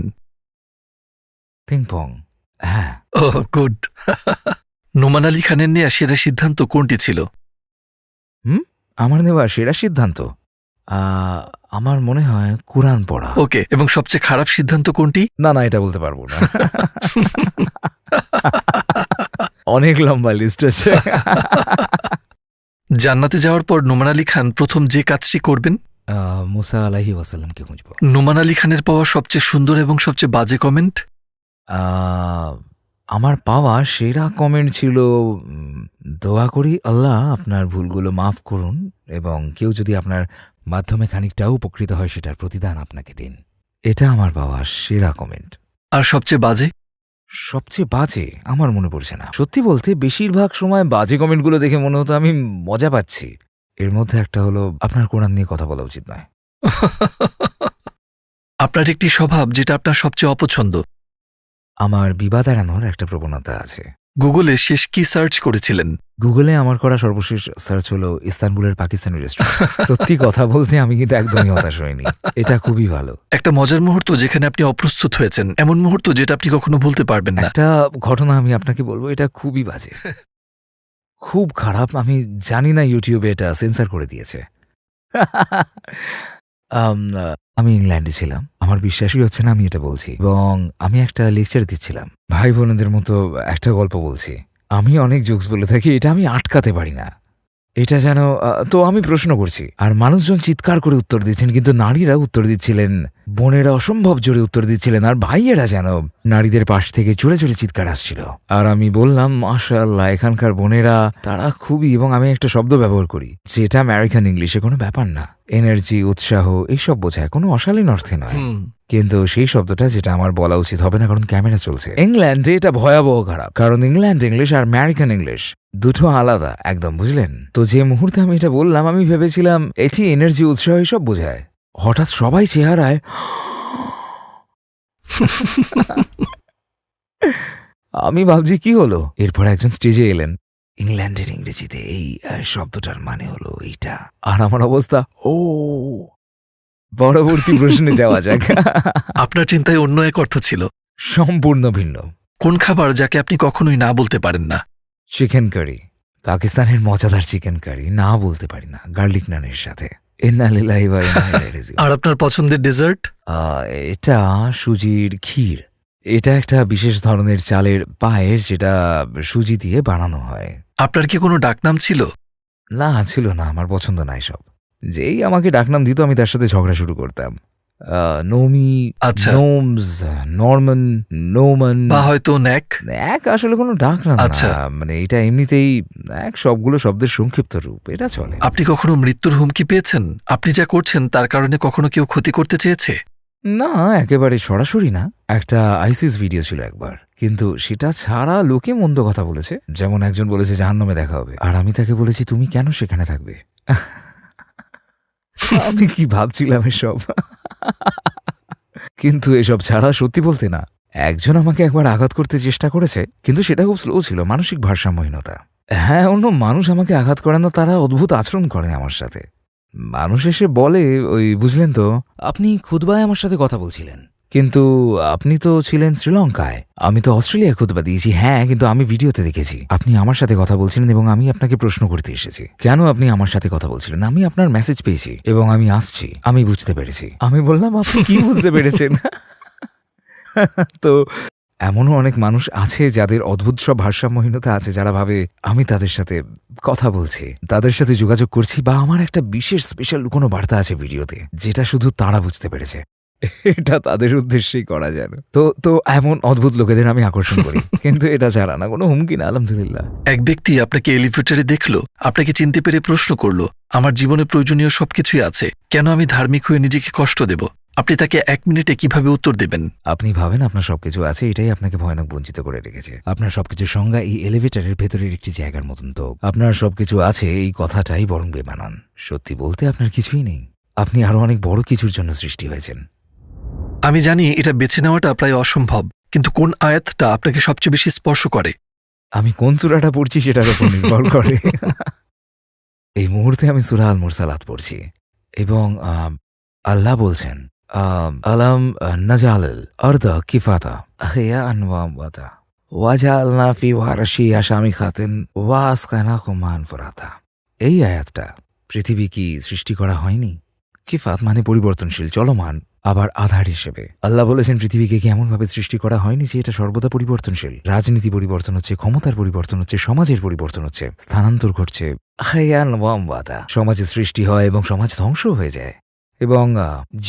Speaker 1: পিংপং। হ্যাঁ।
Speaker 2: ও গুড। নোমান আলী খানের নেয়া সেরা সিদ্ধান্ত কোনটি ছিল?
Speaker 1: আমার নেওয়া সেরা সিদ্ধান্ত আমার মনে হয় কুরআন পড়া।
Speaker 2: ওকে, এবং সবচেয়ে খারাপ সিদ্ধান্ত কোনটি?
Speaker 1: না, এটা বলতে পারবো না। অনেক লম্বা লিস্ট আছে।
Speaker 2: জান্নাতে যাওয়ার পর নোমান আলী খান প্রথম যে কাজটি করবেন?
Speaker 1: মুসা আলাইহি ওয়াসাল্লামকে খুঁজব।
Speaker 2: নোমান আলী খানের পাওয়া সবচেয়ে সুন্দর এবং সবচেয়ে বাজে কমেন্ট?
Speaker 1: আমার পাওয়া সেরা কমেন্ট ছিল, দোয়া করি আল্লাহ আপনার ভুলগুলো মাফ করুন, এবং কেউ যদি আপনার মাধ্যমে খানিকটাও উপকৃত হয় সেটার প্রতিদান আপনাকে দিন। এটা আমার পাওয়া সেরা কমেন্ট।
Speaker 2: আর সবচেয়ে বাজে?
Speaker 1: সবচেয়ে বাজে আমার মনে পড়ছে না। সত্যি বলতে বেশিরভাগ সময় বাজে কমেন্টগুলো দেখে মনে হতো আমি মজা পাচ্ছি। এর মধ্যে একটা হলো, আপনার কোরআন নিয়ে কথা বলা উচিত নয়।
Speaker 2: আপনার একটি স্বভাব যেটা আপনার সবচেয়ে অপছন্দ।
Speaker 1: আমার বিবাদ এড়ানোর একটা প্রবণতা আছে।
Speaker 2: গুগলে শেষ কি সার্চ করেছিলেন?
Speaker 1: গুগলে আমার করা সর্বশেষ সার্চ হলো ইস্তানবুলের পাকিস্তানি রেস্টুরেন্ট। সত্যি কথা বলতে আমি কিন্তু একদমই হতাশ হইনি। এটা খুবই ভালো।
Speaker 2: একটা মজার মুহূর্ত যেখানে আপনি অপ্রস্তুত হয়েছেন, এমন মুহূর্ত যেটা আপনি কখনো ভুলতে পারবেন না।
Speaker 1: একটা ঘটনা আমি আপনাকে বলবো, এটা খুবই বাজে, খুব খারাপ। আমি জানি না ইউটিউবে এটা সেন্সর করে দিয়েছে। আমি ইংল্যান্ডে ছিলাম, আমার বিশ্বাসই হচ্ছে না আমি এটা বলছি, এবং আমি একটা লেকচার দিচ্ছিলাম, ভাই বোনদের মতো একটা গল্প বলছি। আমি অনেক জোকস বলে থাকি, এটা আমি আটকাতে পারি না। এটা যেন তো আমি প্রশ্ন করছি আর মানুষজন চিৎকার করে উত্তর দিচ্ছেন, কিন্তু নারীরা উত্তর দিচ্ছিলেন, বোনেরা অসম্ভব জোরে উত্তর দিচ্ছিলেন, আর ভাইয়েরা যেন নারীদের পাশ থেকে জোরে জোরে চিৎকার আসছিল। আর আমি বললাম, মাশাআল্লাহ, এখানকার বোনেরা তারা খুবই, এবং আমি একটা শব্দ ব্যবহার করি যেটা আমেরিকান ইংলিশে কোনো ব্যাপার না, এনার্জি, উৎসাহ, এইসব বোঝায়, কোনো অশালীন অর্থে নয়। কিন্তু সেই শব্দটা যেটা আমার বলা উচিত হবে না, কারণ ক্যামেরা চলছে। ইংল্যান্ডে এটা ভয়াবহ খারাপ, কারণ ইংল্যান্ড ইংলিশ আর আমেরিকান ইংলিশ দুটো আলাদা একদম, বুঝলেন তো? যে মুহূর্তে আমি এটা বললাম, আমি ভেবেছিলাম এটি এনার্জি, উৎসাহ এসব বোঝায়। হঠাৎ সবাই চেহারায় আমি ভাবছি কি হলো। এরপর একজন স্টেজে এলেন, ইংল্যান্ডের ইংরেজিতে এই শব্দটার মানে হলো এইটা। আর আমার অবস্থা, ও, পরবর্তী প্রশ্নে যাওয়া যাক।
Speaker 2: আপনার চিন্তায় অন্য এক অর্থ ছিল।
Speaker 1: সম্পূর্ণ ভিন্ন।
Speaker 2: কোন খাবার যাকে আপনি কখনোই না বলতে পারেন না?
Speaker 1: চিকেন কারি, পাকিস্তানের মজাদার চিকেন কারি, না বলতে পারি না, গার্লিক নানের সাথে। ইন্না লিল্লাহি ওয়া ইন্না ইলাইহি রাজিউন।
Speaker 2: আর আপনার পছন্দের ডেজার্ট?
Speaker 1: এটা সুজির ক্ষীর। এটা একটা বিশেষ ধরনের চালের পায়েস যেটা সুজি দিয়ে বানানো হয়।
Speaker 2: আপনার কি কোনো ডাকনাম ছিল?
Speaker 1: না, ছিল না, আমার পছন্দ নাই সব। যেই আমাকে ডাকনাম দিত আমি তার সাথে ঝগড়া শুরু করতাম। নোমি,
Speaker 2: আচ্ছা।
Speaker 1: নোমস, নরমান, নোমান,
Speaker 2: বা হয়তো ন্যাক?
Speaker 1: এক আসলে কোনো ডাকনাম
Speaker 2: আচ্ছা।
Speaker 1: না, মানে এটা এমনিতেই এক সবগুলো শব্দের সংক্ষিপ্ত রূপ, এটা চলে।
Speaker 2: আপনি কখনো মৃত্যুর হুমকি পেয়েছেন? আপনি যা করছেন তার কারণে কখনো কেউ ক্ষতি করতে চেয়েছে?
Speaker 1: না, একেবারে সরাসরি না। একটা আইসিস ভিডিও ছিল একবার, কিন্তু সেটা ছাড়া লোকে মন্দ কথা বলেছে। যেমন একজন বলেছে জাহান্নামে দেখা হবে, আর আমি তাকে বলেছি তুমি কেন সেখানে থাকবে। আমি কি ভাবছিলাম এসব। কিন্তু এসব ছাড়া সত্যি বলতে না, একজন আমাকে একবার আঘাত করতে চেষ্টা করেছে, কিন্তু সেটা খুব স্লো ছিল, মানসিক ভারসাম্যহীনতা। হ্যাঁ, অন্য মানুষ আমাকে আঘাত করে না, তারা অদ্ভুত আচরণ করে আমার সাথে। মানুষ এসে বলে, ওই বুঝলেন তো, আপনি খুতবায় আমার সাথে কথা বলছিলেন, কিন্তু আপনি তো ছিলেন শ্রীলঙ্কায়। আমি তো অস্ট্রেলিয়ায় খুতবা দিয়েছি। হ্যাঁ, কিন্তু আমি ভিডিওতে দেখেছি আপনি আমার সাথে কথা বলছিলেন, এবং আমি আপনাকে প্রশ্ন করতে এসেছি কেন আপনি আমার সাথে কথা বলছিলেন। আমি আপনার মেসেজ পেয়েছি এবং আমি আসছি, আমি বুঝতে পেরেছি। আমি বললাম, আপনি কি বুঝতে পেরেছেন? তো এমনও অনেক মানুষ আছে যাদের অদ্ভুত সব ভারসাম্যহীনতা আছে, যারা ভাবে আমি তাদের সাথে কথা বলছি, তাদের সাথে যোগাযোগ করছি, বা আমার একটা বিশেষ স্পেশাল কোনো বার্তা আছে ভিডিওতে যেটা শুধু তারা বুঝতে পেরেছে। এটা তাদের উদ্দেশ্যেই করা যায় না। তো এমন অদ্ভুত লোকেদের আমি আকর্ষণ করি, কিন্তু এটা ছাড়া না, কোনো হুমকি না, আলহামদুলিল্লাহ।
Speaker 2: এক ব্যক্তি আপনাকে এলিভেটরে দেখলো, আপনাকে চিনতে পেরে প্রশ্ন করলো, আমার জীবনে প্রয়োজনীয় সবকিছুই আছে, কেন আমি ধার্মিক হয়ে নিজেকে কষ্ট দেব? আপনি তাকে 1 মিনিটে কিভাবে উত্তর দেবেন?
Speaker 1: আপনি ভাবেন আপনার সবকিছু আছে, এটাই আপনাকে ভয়ানক বঞ্চিত করে রেখেছে। আপনার সবকিছুর সংজ্ঞা এই এলিভেটরের ভেতরের একটি জায়গার মতন। তো আপনার সবকিছু আছে এই কথাটাই বরং বেমানান। সত্যি বলতে আপনার কিছুই নেই, আপনি আরো অনেক বড় কিছুর জন্য সৃষ্টি হয়েছেন।
Speaker 2: আমি জানি এটা বেছে নেওয়াটা প্রায় অসম্ভব, কিন্তু কোন আয়াতটা আপনাকে সবচেয়ে বেশি স্পর্শ করে?
Speaker 1: আমি কোন সূরাটা পড়ছি সেটার উপর নির্ভর করে। এই মুহূর্তে আমি সূরা আল মুরসালাত পড়ছি, এবং আল্লাহ বলছেন, আলাম নাজালাল আরদা কিফাতা আহইয়ান ওয়া আমওয়াতা ওয়াজআলনা ফিহা রাশিয়া শামিখাতিন ওয়া আসকানাকুম মা'আন ফুরাতা। এই আয়াতটা, পৃথিবী কি সৃষ্টি করা হয়নি? কিফাত মানে পরিবর্তনশীল, চলমান, আবার আধার হিসেবে। আল্লাহ বলেছেন পৃথিবীকে কি এমনভাবে সৃষ্টি করা হয়নি যে এটা সর্বদা পরিবর্তনশীল। রাজনীতি পরিবর্তন হচ্ছে, ক্ষমতার পরিবর্তন হচ্ছে, সমাজের পরিবর্তন হচ্ছে, স্থানান্তর ঘটছে। আহইয়ান ওয়া আমওয়াতা, সমাজের সৃষ্টি হয় এবং সমাজ ধ্বংস হয়ে যায়। এবং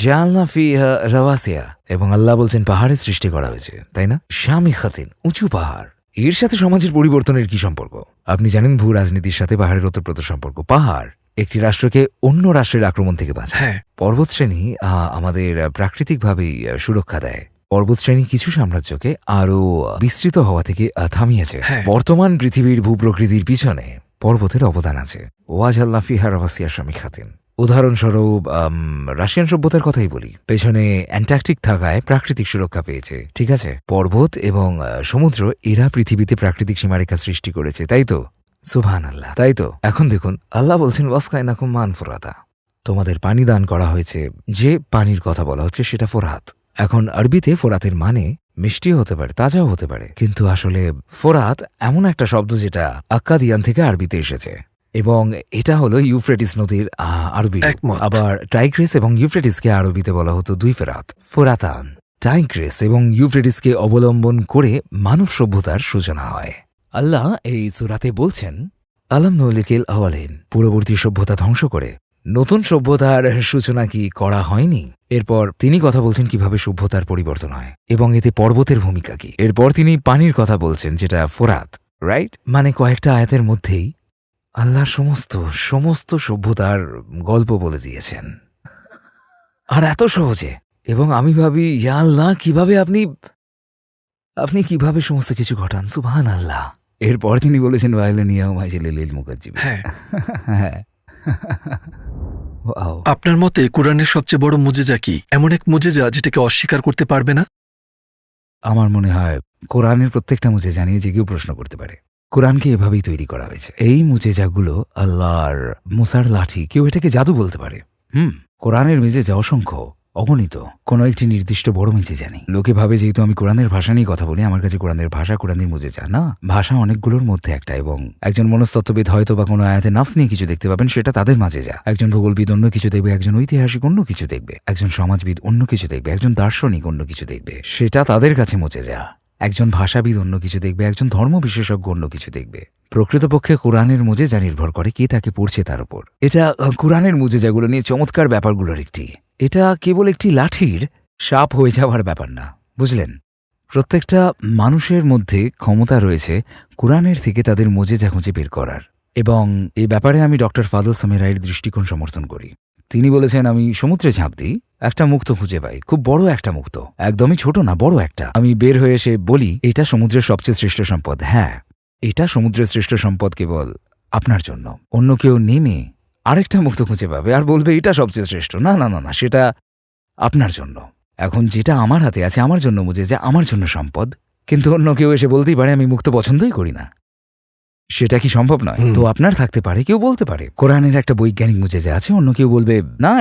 Speaker 1: জালনা ফিহা রাওয়াসিয়া, এবং আল্লাহ বলছেন পাহাড়ের সৃষ্টি করা হয়েছে, তাই না? শামিখাতিন, উঁচু পাহাড়। এর সাথে সমাজের পরিবর্তনের কি সম্পর্ক? আপনি জানেন ভূ রাজনীতির সাথে পাহাড়ের ওতপ্রোত সম্পর্ক। পাহাড় একটি রাষ্ট্রকে অন্য রাষ্ট্রের আক্রমণ থেকে বাঁচায়।
Speaker 2: হ্যাঁ।
Speaker 1: পর্বতশ্রেণী আমাদের প্রাকৃতিকভাবেই সুরক্ষা দেয়। পর্বতশ্রেণী কিছু সাম্রাজ্যকে আরও বিস্তৃত হওয়া থেকে থামিয়েছে।
Speaker 2: হ্যাঁ।
Speaker 1: বর্তমান পৃথিবীর ভূপ্রকৃতির পিছনে পর্বতের অবদান আছে। ওয়াজআলনা ফিহা রাওয়াসিয়া শামিখাতিন। উদাহরণস্বরূপ রাশিয়ান সভ্যতার কথাই বলি, পেছনে অ্যান্টার্কটিক থাকায় প্রাকৃতিক সুরক্ষা পেয়েছে, ঠিক আছে? পর্বত এবং সমুদ্র এরা পৃথিবীতে প্রাকৃতিক সীমারেখা সৃষ্টি করেছে, তাই তো? সুবহানাল্লাহ, তাই তো? এখন দেখুন, আল্লাহ বলছেন ওয়াসকাইনাকুম মান ফুরাতা, তোমাদের পানি দান করা হয়েছে। যে পানির কথা বলা হচ্ছে সেটা ফোরাত। এখন আরবিতে ফোরাতের মানে মিষ্টিও হতে পারে, তাজাও হতে পারে, কিন্তু আসলে ফোরাত এমন একটা শব্দ যেটা আক্কাদিয়ান থেকে আরবিতে এসেছে, এবং এটা হলো ইউফ্রেটিস নদীর আরবি রূপ।
Speaker 2: একমত।
Speaker 1: আবার টাইগ্রিস এবং ইউফ্রেটিসকে আরবিতে বলা হতো দুই ফেরাত, ফোরাতান। টাইগ্রিস এবং ইউফ্রেটিসকে অবলম্বন করে মানব সভ্যতার সূচনা হয়। আল্লাহ এই সূরাতে বলছেন, আলাম নৌলিকিল আওয়ালিন, পূর্ববর্তী সভ্যতা ধ্বংস করে নতুন সভ্যতার সূচনা কি করা হয়নি? এরপর তিনি কথা বলছেন কিভাবে সভ্যতার পরিবর্তন হয় এবং এতে পর্বতের ভূমিকা কি। এরপর তিনি পানির কথা বলছেন, যেটা ফোরাত, রাইট? মানে কয়েকটা আয়াতের মধ্যেই আল্লাহ সমস্ত সমস্ত সভ্যতার গল্প বলে দিয়েছেন, আর এত সহজে। এবং আমি ভাবি, ইয়া আল্লাহ, কিভাবে আপনি কিভাবে সমস্ত কিছু ঘটান, সুবহানাল্লাহ। এরপর তিনি বলেছেন ওয়াইলানিয়া মাইজিলিল মুকাজ্জিবিন।
Speaker 2: হ্যাঁ,
Speaker 1: হ্যাঁ। ওয়াও।
Speaker 2: আপনার মতে কোরআনের সবচেয়ে বড় মুজেজা কি? এমন এক মুজেজা যেটাকে অস্বীকার করতে পারবে না?
Speaker 1: আমার মনে হয় কোরআনের প্রত্যেকটা মুজে জানিয়ে যে কেউ প্রশ্ন করতে পারে। কোরআনকে এভাবেই তৈরি করা হয়েছে। এই মুজেজাগুলো আল্লাহর মুসার লাঠি, কেউ এটাকে জাদু বলতে পারে। কোরআনের মেজেজা অসংখ্য, অগণিত, কোনো একটি নির্দিষ্ট বড় মেজেজা নেই। লোকে ভাবে যেহেতু আমি কোরআনের ভাষা নিয়ে কথা বলি, আমার কাছে কোরআনের ভাষা, কোরআনের মুজেজা না। ভাষা অনেকগুলোর মধ্যে একটা, এবং একজন মনস্তত্ত্ববিদ হয়তো বা কোনো আয়াতে নাফস নিয়ে কিছু দেখতে পাবেন, সেটা তাদের মাঝে যা। একজন ভূগোলবিদ অন্য কিছু দেখবে, একজন ঐতিহাসিক অন্য কিছু দেখবে, একজন সমাজবিদ অন্য কিছু দেখবে, একজন দার্শনিক অন্য কিছু দেখবে, সেটা তাদের কাছে মুজেজা। একজন ভাষাবিদ অন্য কিছু দেখবে, একজন ধর্ম বিশেষজ্ঞ অন্য কিছু দেখবে। প্রকৃতপক্ষে কোরআনের মুজেজা নির্ভর করে কে তাকে পড়ছে তার উপর। এটা কোরআনের মুজেজাগুলো নিয়ে চমৎকার ব্যাপারগুলোর একটি। এটা কেবল একটি লাঠির সাপ হয়ে যাওয়ার ব্যাপার না, বুঝলেন? প্রত্যেকটা মানুষের মধ্যে ক্ষমতা রয়েছে কোরআনের থেকে তাদের মুজেজা খুঁজে বের করার, এবং এই ব্যাপারে আমি ডক্টর ফাদল সামি রায়ের দৃষ্টিকোণ সমর্থন করি। তিনি বলেছেন, আমি সমুদ্রে ঝাঁপ দিই, একটা মুক্তো খুঁজে পাই, খুব বড় একটা মুক্তো, একদমই ছোট না, বড় একটা। আমি বের হয়ে এসে বলি, এটা সমুদ্রের সবচেয়ে শ্রেষ্ঠ সম্পদ। হ্যাঁ, এটা সমুদ্রের শ্রেষ্ঠ সম্পদ কেবল আপনার জন্য। অন্য কেউ নেমে আরেকটা মুক্তো খুঁজে পাবে আর বলবে এটা সবচেয়ে শ্রেষ্ঠ। না না না না, সেটা আপনার জন্য। এখন যেটা আমার হাতে আছে আমার জন্য মুজেজা, আমার জন্য সম্পদ, কিন্তু অন্য কেউ এসে বলতেই পারে আমি মুক্তো পছন্দই করি না। সেটা কি সম্ভব নয়? তো আপনার থাকতে পারে, কেউ বলতে পারে কোরআনের একটা বৈজ্ঞানিক মুজেজা আছে, অন্য কেউ বলবে না,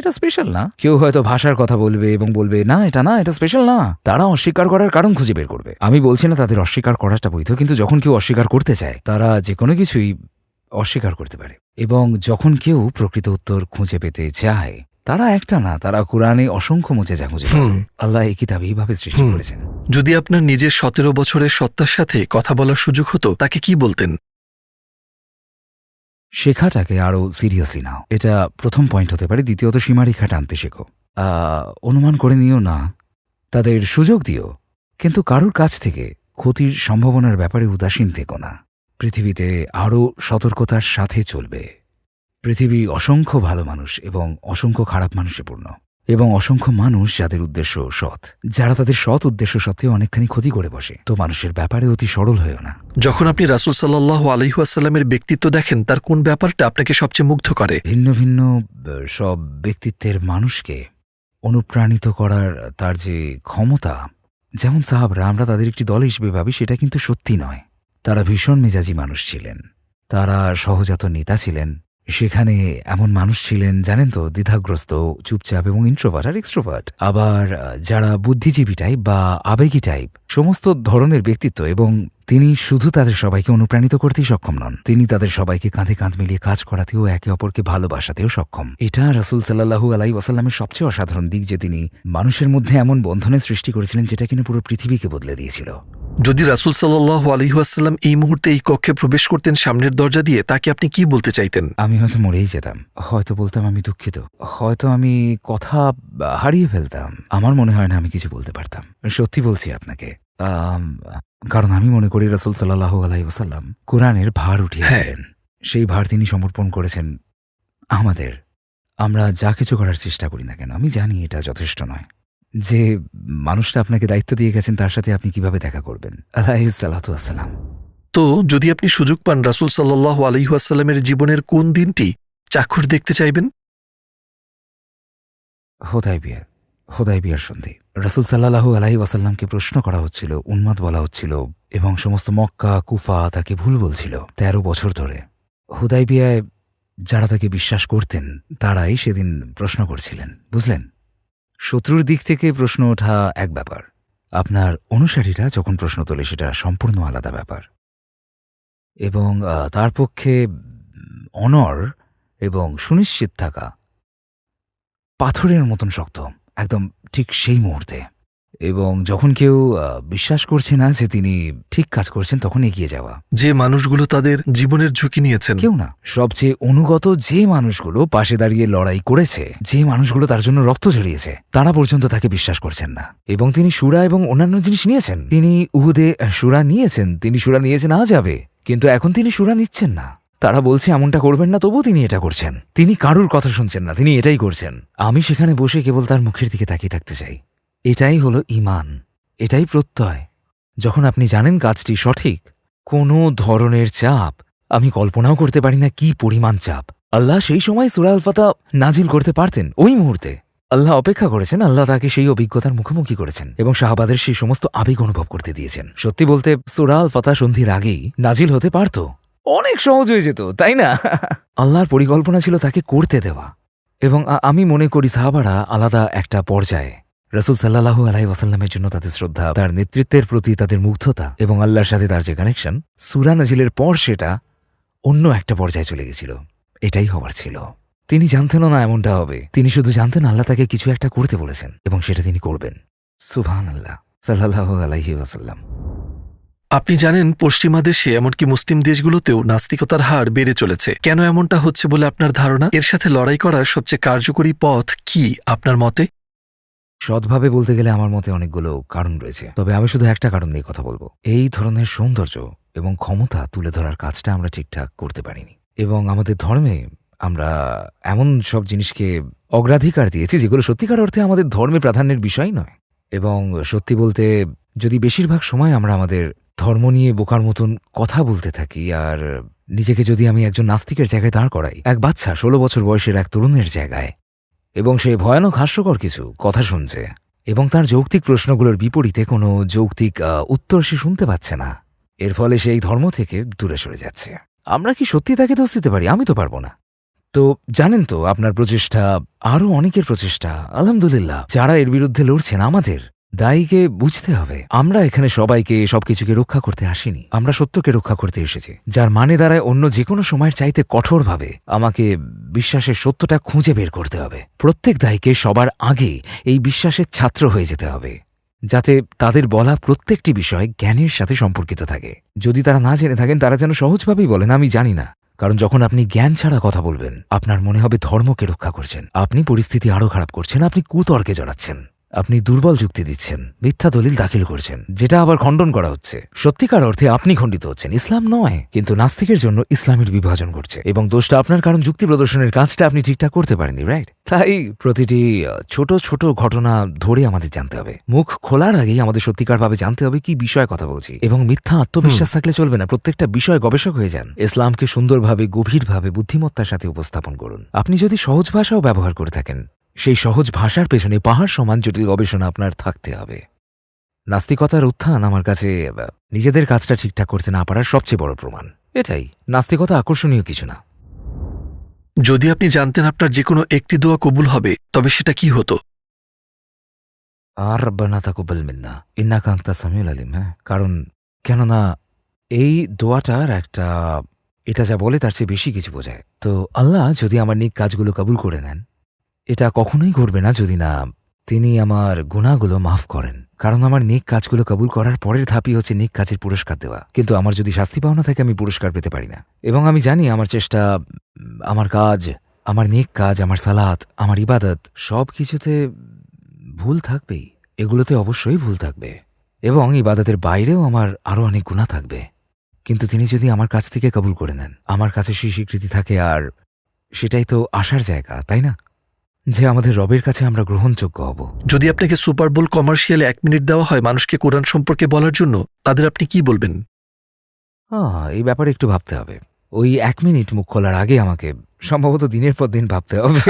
Speaker 1: এটা স্পেশাল না। কেউ হয়তো ভাষার কথা বলবে এবং বলবে না, এটা স্পেশাল না। তারা অস্বীকার করার কারণ খুঁজে বের করবে। আমি বলছি না তাদের অস্বীকার করাটা বৈধ, কিন্তু যখন কেউ অস্বীকার করতে চায়, তারা যে কোনো কিছুই অস্বীকার করতে পারে। এবং যখন কেউ প্রকৃত উত্তর খুঁজে পেতে চায়, তারা একটা না, তারা কোরআনে অসংখ্য মুজেজা খুঁজে পাবে। আল্লাহ এই কিতাব এইভাবে সৃষ্টি করেছেন।
Speaker 2: যদি আপনার নিজের 17 বছরের সত্তার সাথে কথা বলার সুযোগ হতো, তাকে কি বলতেন?
Speaker 1: শেখাটাকে আরও সিরিয়াসলি নাও, এটা প্রথম পয়েন্ট হতে পারে। দ্বিতীয়ত, সীমারেখা টানতে শেখো। অনুমান করে নিও না, তাদের সুযোগ দিও, কিন্তু কারোর কাছ থেকে ক্ষতির সম্ভাবনার ব্যাপারে উদাসীন থেকো না। পৃথিবীতে আরও সতর্কতার সাথে চলবে। পৃথিবী অসংখ্য ভালো মানুষ এবং অসংখ্য খারাপ মানুষে পূর্ণ, এবং অসংখ্য মানুষ যাদের উদ্দেশ্য সৎ, যারা তাদের সৎ উদ্দেশ্য সত্ত্বেও অনেকখানি ক্ষতি করে বসে। তো মানুষের ব্যাপারে অতি সরল হয়েও না।
Speaker 2: যখন আপনি রাসূল সাল্লাল্লাহু আলাইহি ওয়াসাল্লামের ব্যক্তিত্ব দেখেন, তার কোন ব্যাপারটা আপনাকে সবচেয়ে মুগ্ধ করে?
Speaker 1: ভিন্ন ভিন্ন সব ব্যক্তিত্বের মানুষকে অনুপ্রাণিত করার তার যে ক্ষমতা, যেমন সাহাবরা, আমরা তাদের একটি দল হিসেবে ভাবি, সেটা কিন্তু সত্যি নয়। তারা ভীষণ মেজাজি মানুষ ছিলেন, তারা সহজাত নেতা ছিলেন। সেখানে এমন মানুষ ছিলেন, জানেন তো, দ্বিধাগ্রস্ত, চুপচাপ এবং ইন্ট্রোভার্ট আর এক্সট্রোভার্ট। আবার যারা বুদ্ধিজীবী টাইপ বা আবেগী টাইপ, সমস্ত ধরনের ব্যক্তিত্ব। এবং তিনি শুধু তাদের সবাইকে অনুপ্রাণিত করতেই সক্ষম নন, তিনি তাদের সবাইকে কাঁধে কাঁধ মিলিয়ে কাজ করাতেও, একে অপরকে ভালোবাসাতেও সক্ষম। এটা রাসূল সাল্লাল্লাহু আলাইহি ওয়াসাল্লামের সবচেয়ে অসাধারণ দিক, যে তিনি মানুষের মধ্যে এমন বন্ধনের সৃষ্টি করেছিলেন যেটা কিনা পুরো পৃথিবীকে বদলে দিয়েছিল।
Speaker 2: যদি রাসূল সাল্লাল্লাহু আলাইহি ওয়াসাল্লাম এই মুহূর্তে এই কক্ষে প্রবেশ করতেন সামনের দরজা দিয়ে, তাকে আপনি কি বলতে চাইতেন?
Speaker 1: আমি হয়তো মরেই যেতাম, হয়তো বলতাম আমি দুঃখিত, হয়তো আমি কথা হারিয়ে ফেলতাম। আমার মনে হয় না আমি কিছু বলতে পারতাম, সত্যি বলছি আপনাকে। কারণ আমি মনে করি রাসূল সাল্লাল্লাহু আলাইহি ওয়াসাল্লাম কোরআনের ভার উঠিয়েছিলেন। সেই ভার তিনি সমর্পণ করেছেন আমাদের। আমরা যা কিছু করার চেষ্টা করি না কেন, আমি জানি এটা যথেষ্ট নয়। যে মানুষটা আপনাকে দায়িত্ব দিয়ে গেছেন, তার সাথে আপনি কিভাবে দেখা করবেন? আলাইহিস সালাতু ওয়াস সালাম।
Speaker 2: তো যদি আপনি সুযোগ পান, রাসূল সাল্লাল্লাহু আলাইহি ওয়াসাল্লামের জীবনের কোন দিনটি চাক্ষুষ দেখতে চাইবেন?
Speaker 1: হোদাইবিয়ার সন্ধি। রাসূল সাল্লাল্লাহু আলাইহি ওয়াসাল্লামকে প্রশ্ন করা হচ্ছিল, উন্মাদ বলা হচ্ছিল, এবং সমস্ত মক্কা কুফা তাকে ভুল বলছিল ১৩ বছর ধরে। হুদাইবিয়ায় যারা তাকে বিশ্বাস করতেন তারাই সেদিন প্রশ্ন করছিলেন, বুঝলেন? শত্রুর দিক থেকে প্রশ্ন ওঠা এক ব্যাপার, আপনার অনুসারীরা যখন প্রশ্ন তোলে সেটা সম্পূর্ণ আলাদা ব্যাপার। এবং তার পক্ষে অনর এবং সুনিশ্চিত থাকা পাথরের মতন শক্ত, একদম ঠিক সেই মুহূর্তে। এবং যখন কেউ বিশ্বাস করছে না যে তিনি ঠিক কাজ করছেন, তখন এগিয়ে যাওয়া।
Speaker 2: যে মানুষগুলো তাদের জীবনের ঝুঁকি নিয়েছেন,
Speaker 1: কেউ না, সবচেয়ে অনুগত যে মানুষগুলো পাশে দাঁড়িয়ে লড়াই করেছে, যে মানুষগুলো তার জন্য রক্ত ঝরিয়েছে, তারা পর্যন্ত তাকে বিশ্বাস করছেন না। এবং তিনি সূরা এবং অন্যান্য জিনিস নিয়েছেন, তিনি উহুদে সূরা নিয়েছেন, তিনি সূরা নিয়েছেন আযাবে, কিন্তু এখন তিনি সূরা নিচ্ছেন না। তারা বলছে এমনটা করবেন না, তবুও তিনি এটা করছেন। তিনি কারুর কথা শুনছেন না, তিনি এটাই করছেন। আমি সেখানে বসে কেবল তার মুখের দিকে তাকিয়ে থাকতে চাই। এটাই হলো ঈমান, এটাই প্রত্যয়। যখন আপনি জানেন কাজটি সঠিক, কোনো ধরনের চাপ, আমি কল্পনাও করতে পারি না কি পরিমাণ চাপ। আল্লাহ সেই সময় সূরা আল ফাতহ নাজিল করতে পারতেন ওই মুহূর্তে। আল্লাহ অপেক্ষা করেছেন, আল্লাহ তাকে সেই অভিজ্ঞতার মুখোমুখি করেছেন এবং সাহাবাদের সেই সমস্ত আবেগ অনুভব করতে দিয়েছেন। সত্যি বলতে সূরা আল ফাতহ সন্ধির আগেই নাজিল হতে পারত, অনেক সহজ হয়ে যেত, তাই না? আল্লাহর পরিকল্পনা ছিল তাকে করতে দেওয়া। এবং আমি মনে করি সাহাবারা আলাদা একটা পর্যায়ে, রাসূল সাল্লাল্লাহু আলাইহি ওয়াসাল্লামের জন্য তাদের শ্রদ্ধা, তার নেতৃত্বের প্রতি তাদের মুগ্ধতা এবং আল্লাহর সাথে তার যে কানেকশন, সূরা নাজিলের পর সেটা অন্য একটা পর্যায়ে চলে গেছিল। এটাই হওয়ার ছিল। তিনি জানতেনও না এমনটা হবে, তিনি শুধু জানতেন আল্লাহ তাকে কিছু একটা করতে বলেছেন এবং সেটা তিনি করবেন। সুবহানাল্লাহ, সাল্লাল্লাহু আলাইহি ওয়াসাল্লাম।
Speaker 2: আপনি জানেন পশ্চিমা দেশে এমনকি মুসলিম দেশগুলোতেও নাস্তিকতার হার বেড়ে চলেছে। কেন এমনটা হচ্ছে বলে আপনার ধারণা? এর সাথে লড়াই করার সবচেয়ে কার্যকরী পথ কি আপনার মতে?
Speaker 1: সৎভাবে বলতে গেলে আমার মতে অনেকগুলো কারণ রয়েছে, তবে আমি শুধু একটা কারণ নিয়ে কথা বলবো। এই ধরনের সৌন্দর্য এবং ক্ষমতা তুলে ধরার কাজটা আমরা ঠিকঠাক করতে পারিনি, এবং আমাদের ধর্মে আমরা এমন সব জিনিসকে অগ্রাধিকার দিয়েছি যেগুলো সত্যিকার অর্থে আমাদের ধর্মে প্রাধান্যের বিষয় নয়। এবং সত্যি বলতে, যদি বেশিরভাগ সময় আমরা আমাদের ধর্ম নিয়ে বোকার মতন কথা বলতে থাকি, আর নিজেকে যদি আমি একজন নাস্তিকের জায়গায় দাঁড় করাই, এক বাচ্চা 16 বছর বয়সের এক তরুণের জায়গায়, এবং সে ভয়ানক হাস্যকর কিছু কথা শুনছে এবং তার যৌক্তিক প্রশ্নগুলোর বিপরীতে কোনো যৌক্তিক উত্তর সে শুনতে পাচ্ছে না, এর ফলে সেই ধর্ম থেকে দূরে সরে যাচ্ছে। আমরা কি সত্যি তাকে দোষ দিতে পারি? আমি তো পারবো না। তো জানেন তো, আপনার প্রচেষ্টা, আরও অনেকের প্রচেষ্টা, আলহামদুলিল্লাহ, যারা এর বিরুদ্ধে লড়ছেন, আমাদের দায়ীকে বুঝতে হবে। আমরা এখানে সবাইকে সবকিছুকে রক্ষা করতে আসিনি, আমরা সত্যকে রক্ষা করতে এসেছি, যার মানে দাঁড়ায় অন্য যে কোনো সময়ের চাইতে কঠোরভাবে আমাকে বিশ্বাসের সত্যটা খুঁজে বের করতে হবে। প্রত্যেক দায়ীকে সবার আগে এই বিশ্বাসের ছাত্র হয়ে যেতে হবে, যাতে তাদের বলা প্রত্যেকটি বিষয় জ্ঞানের সাথে সম্পর্কিত থাকে। যদি তারা না জেনে থাকেন, তারা যেন সহজভাবেই বলেন আমি জানি না। কারণ যখন আপনি জ্ঞান ছাড়া কথা বলবেন, আপনার মনে হবে ধর্মকে রক্ষা করছেন, আপনি পরিস্থিতি আরও খারাপ করছেন, আপনি কুতর্কে জড়াচ্ছেন, আপনি দুর্বল যুক্তি দিচ্ছেন, মিথ্যা দলিল দাখিল করছেন, যেটা আবার খণ্ডন করা হচ্ছে। সত্যিকার অর্থে আপনি খণ্ডিত হচ্ছেন, ইসলাম নয়। কিন্তু নাস্তিকের জন্য ইসলামের বিভাজন ঘটছে, এবং দোষটা আপনার, কারণ যুক্তি প্রদর্শনের কাজটা আপনি ঠিকঠাক করতে পারেননি, রাইট? তাই প্রতিটি ছোট ছোট ঘটনা ধরে আমাদের জানতে হবে। মুখ খোলার আগেই আমাদের সত্যিকারভাবে জানতে হবে কি বিষয়ে কথা বলছি, এবং মিথ্যা আত্মবিশ্বাস থাকলে চলবে না। প্রত্যেকটা বিষয় গবেষক হয়ে যান। ইসলামকে সুন্দরভাবে, গভীরভাবে, বুদ্ধিমত্তার সাথে উপস্থাপন করুন। আপনি যদি সহজ ভাষাও ব্যবহার করে থাকেন, সেই সহজ ভাষার পেছনে পাহাড় সমান জটিল গবেষণা আপনার থাকতে হবে। নাস্তিকতার উত্থান আমার কাছে নিজেদের কাজটা ঠিকঠাক করতে না পারার সবচেয়ে বড় প্রমাণ। এটাই, নাস্তিকতা আকর্ষণীয় কিছু না।
Speaker 2: যদি আপনি জানতেন আপনার যে কোনো একটি দোয়া কবুল হবে, তবে সেটা কি হতো?
Speaker 1: আর রব্বানা তাকাব্বাল মিন্না ইন্নাকা আনতাস সামিউল আলিম। হ্যাঁ, কারণ কেননা এই দোয়াটার একটা, এটা যা বলে তার চেয়ে বেশি কিছু বোঝায়। তো আল্লাহ যদি আমার নেক কাজগুলো কবুল করে নেন, এটা কখনোই ঘটবে না যদি না তিনি আমার গুনাহগুলো মাফ করেন। কারণ আমার নেক কাজগুলো কবুল করার পরের ধাপই হচ্ছে নেক কাজের পুরস্কার দেওয়া। কিন্তু আমার যদি শাস্তি পাওনা থাকে, আমি পুরস্কার পেতে পারি না। এবং আমি জানি আমার চেষ্টা, আমার কাজ, আমার নেক কাজ, আমার সালাত, আমার ইবাদত, সব কিছুতে ভুল থাকবেই। এগুলোতে অবশ্যই ভুল থাকবে, এবং ইবাদতের বাইরেও আমার আরও অনেক গুনাহ থাকবে। কিন্তু তিনি যদি আমার কাছ থেকে কবুল করে নেন, আমার কাছে সেই স্বীকৃতি থাকে, আর সেটাই তো আসার জায়গা, তাই না? যে আমাদের রবের কাছে আমরা গ্রহণযোগ্য হব।
Speaker 2: যদি আপনাকে সুপার বোল কমার্শিয়ালে 1 মিনিট দেওয়া হয় মানুষকে কোরআন সম্পর্কে বলার জন্য, তাদের আপনি কি বলবেন?
Speaker 1: এই ব্যাপারে একটু ভাবতে হবে। ওই 1 মিনিট মুখ খোলার আগে আমাকে সম্ভবত দিনের পর দিন ভাবতে হবে।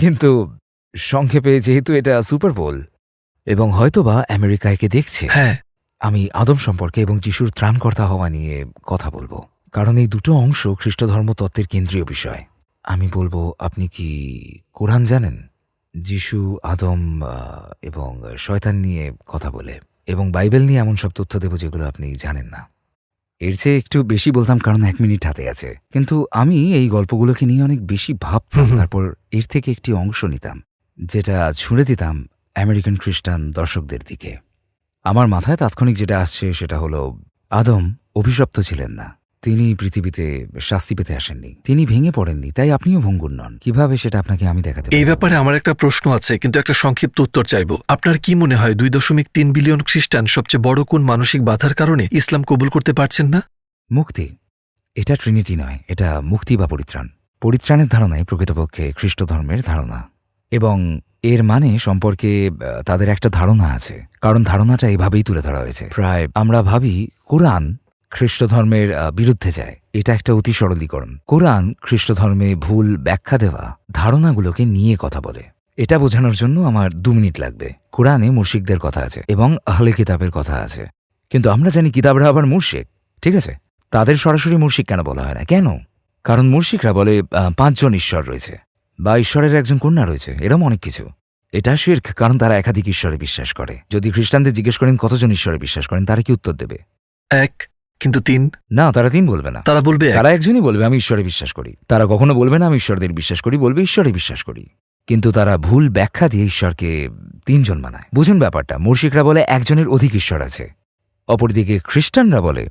Speaker 1: কিন্তু সংক্ষেপে যেহেতু এটা সুপার বোল এবং হয়তোবা আমেরিকা একে দেখছে,
Speaker 2: হ্যাঁ,
Speaker 1: আমি আদম সম্পর্কে এবং যিশুর ত্রাণকর্তা হওয়া নিয়ে কথা বলবো, কারণ এই দুটো অংশ খ্রিস্ট ধর্মতত্ত্বের কেন্দ্রীয় বিষয়। আমি বলবো, আপনি কি কোরআন জানেন? যিশু, আদম এবং শয়তান নিয়ে কথা বলে, এবং বাইবেল নিয়ে এমন সব তথ্য দেব যেগুলো আপনি জানেন না। এর চেয়ে একটু বেশি বলতাম, কারণ 1 মিনিট হাতে আছে, কিন্তু আমি এই গল্পগুলোকে নিয়ে অনেক বেশি ভাবতাম, তারপর এর থেকে একটি অংশ নিতাম যেটা ছুঁড়ে দিতাম আমেরিকান খ্রিস্টান দর্শকদের দিকে। আমার মাথায় তাৎক্ষণিক যেটা আসছে সেটা হলো, আদম অভিশপ্ত ছিলেন না, তিনি পৃথিবীতে শাস্তি পেতে আসেননি, তিনি ভেঙে পড়েননি, তাই আপনিও ভঙ্গুর নন। কিভাবে সেটা আপনাকে আমি দেখাতে
Speaker 2: এই
Speaker 1: পারি।
Speaker 2: ব্যাপারে আমার একটা প্রশ্ন আছে, কিন্তু একটা সংক্ষিপ্ত উত্তর চাইব। আপনার কি মনে হয় 2.3 বিলিয়ন খ্রিস্টান সবচেয়ে বড় কোন মানসিক বাধার কারণে ইসলাম কবুল করতে পারছেন না?
Speaker 1: মুক্তি। এটা ট্রিনিটি নয়, এটা মুক্তি বা পরিত্রাণ। পরিত্রাণের ধারণাই প্রকৃতপক্ষে খ্রিস্ট ধর্মের ধারণা, এবং এর মানে সম্পর্কে তাদের একটা ধারণা আছে, কারণ ধারণাটা এভাবেই তুলে ধরা হয়েছে। প্রায় আমরা ভাবি কোরআন খ্রিস্ট ধর্মের বিরুদ্ধে যায়, এটা একটা অতি সরলীকরণ। কোরআন খ্রিস্ট ধর্মে ভুল ব্যাখ্যা দেওয়া ধারণাগুলোকে নিয়ে কথা বলে। এটা বোঝানোর জন্য আমার 2 মিনিট লাগবে। কোরআনে মুশরিকদের কথা আছে এবং আহলে কিতাবের কথা আছে, কিন্তু আমরা জানি কিতাবরা আবার মুশরিক, ঠিক আছে? তাদের সরাসরি মুশরিক কেন বলা হয় না? কেন? কারণ মুশরিকরা বলে 5 জন ঈশ্বর রয়েছে, বা ঈশ্বরের একজন কন্যা রয়েছে, এরম অনেক কিছু। এটা শিরক, কারণ তারা একাধিক ঈশ্বরে বিশ্বাস করে। যদি খ্রিস্টানদের জিজ্ঞেস করেন কতজন ঈশ্বরে বিশ্বাস করেন, তারা কি উত্তর দেবে?
Speaker 2: 1, কিন্তু 3?
Speaker 1: না, তারা 3 বলবে না,
Speaker 2: তারা বলবে 1।
Speaker 1: তারা একজনই বলবে আমি ঈশ্বরে বিশ্বাস করি। তারা কখনো বলবে না আমি ঈশ্বরদের বিশ্বাস করি, বলবে ঈশ্বরে বিশ্বাস করি। কিন্তু তারা ভুল ব্যাখ্যা দিয়ে ঈশ্বরকে 3 জন বানায়। বুঝুন ব্যাপারটা, মুশরিকরা বলে একজনের অধিক ঈশ্বর আছে, অপরদিকে খ্রিস্টানরা বলে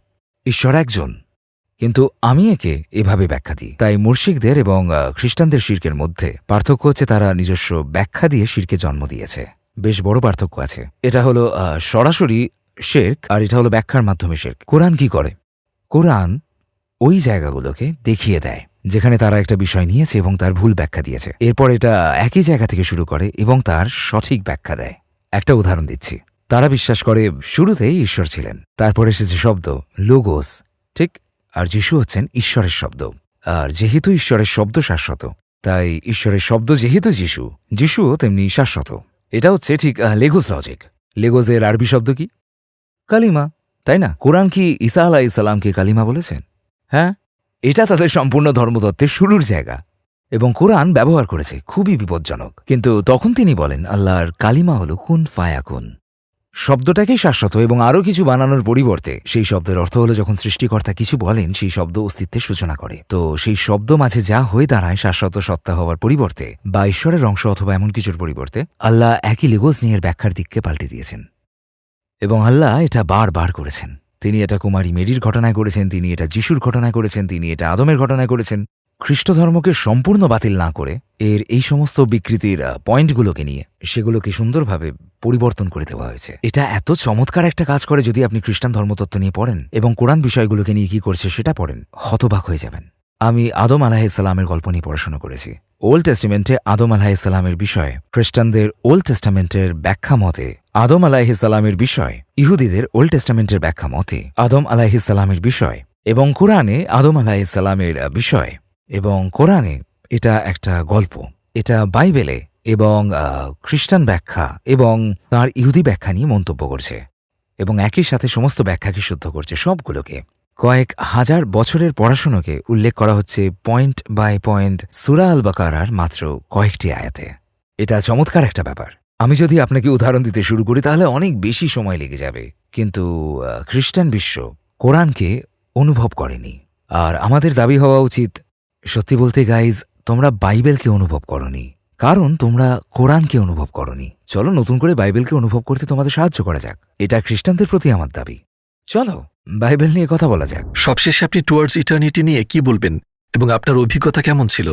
Speaker 1: ঈশ্বর একজন। কিন্তু আমি একে এভাবে ব্যাখ্যা দিই। তাই মুশরিকদের এবং খ্রিস্টানদের শিরকের মধ্যে পার্থক্য হচ্ছে তারা নিজস্ব ব্যাখ্যা দিয়ে শিরকে জন্ম দিয়েছে। বেশ বড় পার্থক্য আছে। এটা হলো সরাসরি শিরক, আর এটা হলো ব্যাখ্যার মাধ্যমে শিরক। কোরআন কি করে? কোরআন ওই জায়গাগুলোকে দেখিয়ে দেয় যেখানে তারা একটা বিষয় নিয়েছে এবং তার ভুল ব্যাখ্যা দিয়েছে, এরপর এটা একই জায়গা থেকে শুরু করে এবং তার সঠিক ব্যাখ্যা দেয়। একটা উদাহরণ দিচ্ছি। তারা বিশ্বাস করে শুরুতেই ঈশ্বর ছিলেন, তারপর এসেছে শব্দ লোগোস, ঠিক? আর যিশু হচ্ছেন ঈশ্বরের শব্দ। আর যেহেতু ঈশ্বরের শব্দ শাশ্বত, তাই ঈশ্বরের শব্দ যেহেতু যিশু, যিশুও তেমনি শাশ্বত। এটা হচ্ছে ঠিক লেগোস লজিক। লেগোসের আরবি শব্দ কি? কালিমা, তাই না? কোরআন কি ঈসা আলাইহিস সালামকে কালিমা বলেছেন? হ্যাঁ, এটা তাদের সম্পূর্ণ ধর্মতত্ত্বের শুরুর জায়গা, এবং কোরআন ব্যবহার করেছে, খুবই বিপজ্জনক। কিন্তু তখন তিনি বলেন আল্লাহর কালিমা হল কুন ফায়াকুন। শব্দটাকেই শাশ্বত, এবং আরও কিছু বানানোর পরিবর্তে সেই শব্দের অর্থ হলো যখন সৃষ্টিকর্তা কিছু বলেন সেই শব্দ অস্তিত্বের সূচনা করে। তো সেই শব্দ মাঝে যা হয়ে দাঁড়ায় শাশ্বত সত্তা হওয়ার পরিবর্তে বা ঈশ্বরের অংশ অথবা এমন কিছুর পরিবর্তে, আল্লাহ একই লেগোস নিয়ে ব্যাখ্যার দিককে পাল্টে দিয়েছেন, এবং আল্লাহ এটা বারবার করেছেন। তিনি এটা কুমারী মেরির ঘটনায় করেছেন, তিনি এটা যিশুর ঘটনায় করেছেন, তিনি এটা আদমের ঘটনায় করেছেন। খ্রিস্ট ধর্মকে সম্পূর্ণ বাতিল না করে এর এই সমস্ত বিকৃতির পয়েন্টগুলোকে নিয়ে সেগুলোকে সুন্দরভাবে পরিবর্তন করে দেওয়া হয়েছে। এটা এত চমৎকার একটা কাজ করে, যদি আপনি খ্রিস্টান ধর্মতত্ত্ব নিয়ে পড়েন এবং কোরআন বিষয়গুলোকে নিয়ে কি করছে সেটা পড়েন, হতবাক হয়ে যাবেন। আমি আদম আলাইহিসসালামের গল্প নিয়ে পড়াশোনা করেছি। ওল্ড টেস্টামেন্টে আদম আলাইহিসসালামের বিষয় খ্রিস্টানদের ওল্ড টেস্টামেন্টের ব্যাখ্যা মতে আদম আলাইহিসসালামের বিষয়, ইহুদিদের ওল্ড টেস্টামেন্টের ব্যাখ্যা মতে আদম আলাইহিসসালামের বিষয়, এবং কোরআনে আদম আলাইহিসসালামের বিষয়। এবং কোরআনে এটা একটা গল্প, এটা বাইবেলে এবং খ্রিস্টান ব্যাখ্যা এবং তার ইহুদি ব্যাখ্যা নিয়ে মন্তব্য করছে, এবং একই সাথে সমস্ত ব্যাখ্যাকে শুদ্ধ করছে, সবগুলোকে। কয়েক হাজার বছরের পড়াশোনাকে উল্লেখ করা হচ্ছে পয়েন্ট বাই পয়েন্ট সূরা আল বাকারার মাত্র কয়েকটি আয়াতে। এটা চমৎকার একটা ব্যাপার। আমি যদি আপনাকে উদাহরণ দিতে শুরু করি তাহলে অনেক বেশি সময় লেগে যাবে, কিন্তু খ্রিস্টান বিশ্ব কোরআনকে অনুভব করেনি। আর আমাদের দাবি হওয়া উচিত, সত্যি বলতে গাইজ, তোমরা বাইবেলকে অনুভব করনি, কারণ তোমরা কোরআনকে অনুভব করনি। চলো নতুন করে বাইবেলকে অনুভব করতে তোমাদের সাহায্য করা যাক। এটা খ্রিস্টানদের প্রতি আমার দাবি। চলো বাইবেল নিয়ে কথা বলা যাক।
Speaker 2: সবশেষে আপনি টুয়ার্ডস ইটার্নিটি নিয়ে কি বলবেন, এবং আপনার অভিজ্ঞতা কেমন ছিল?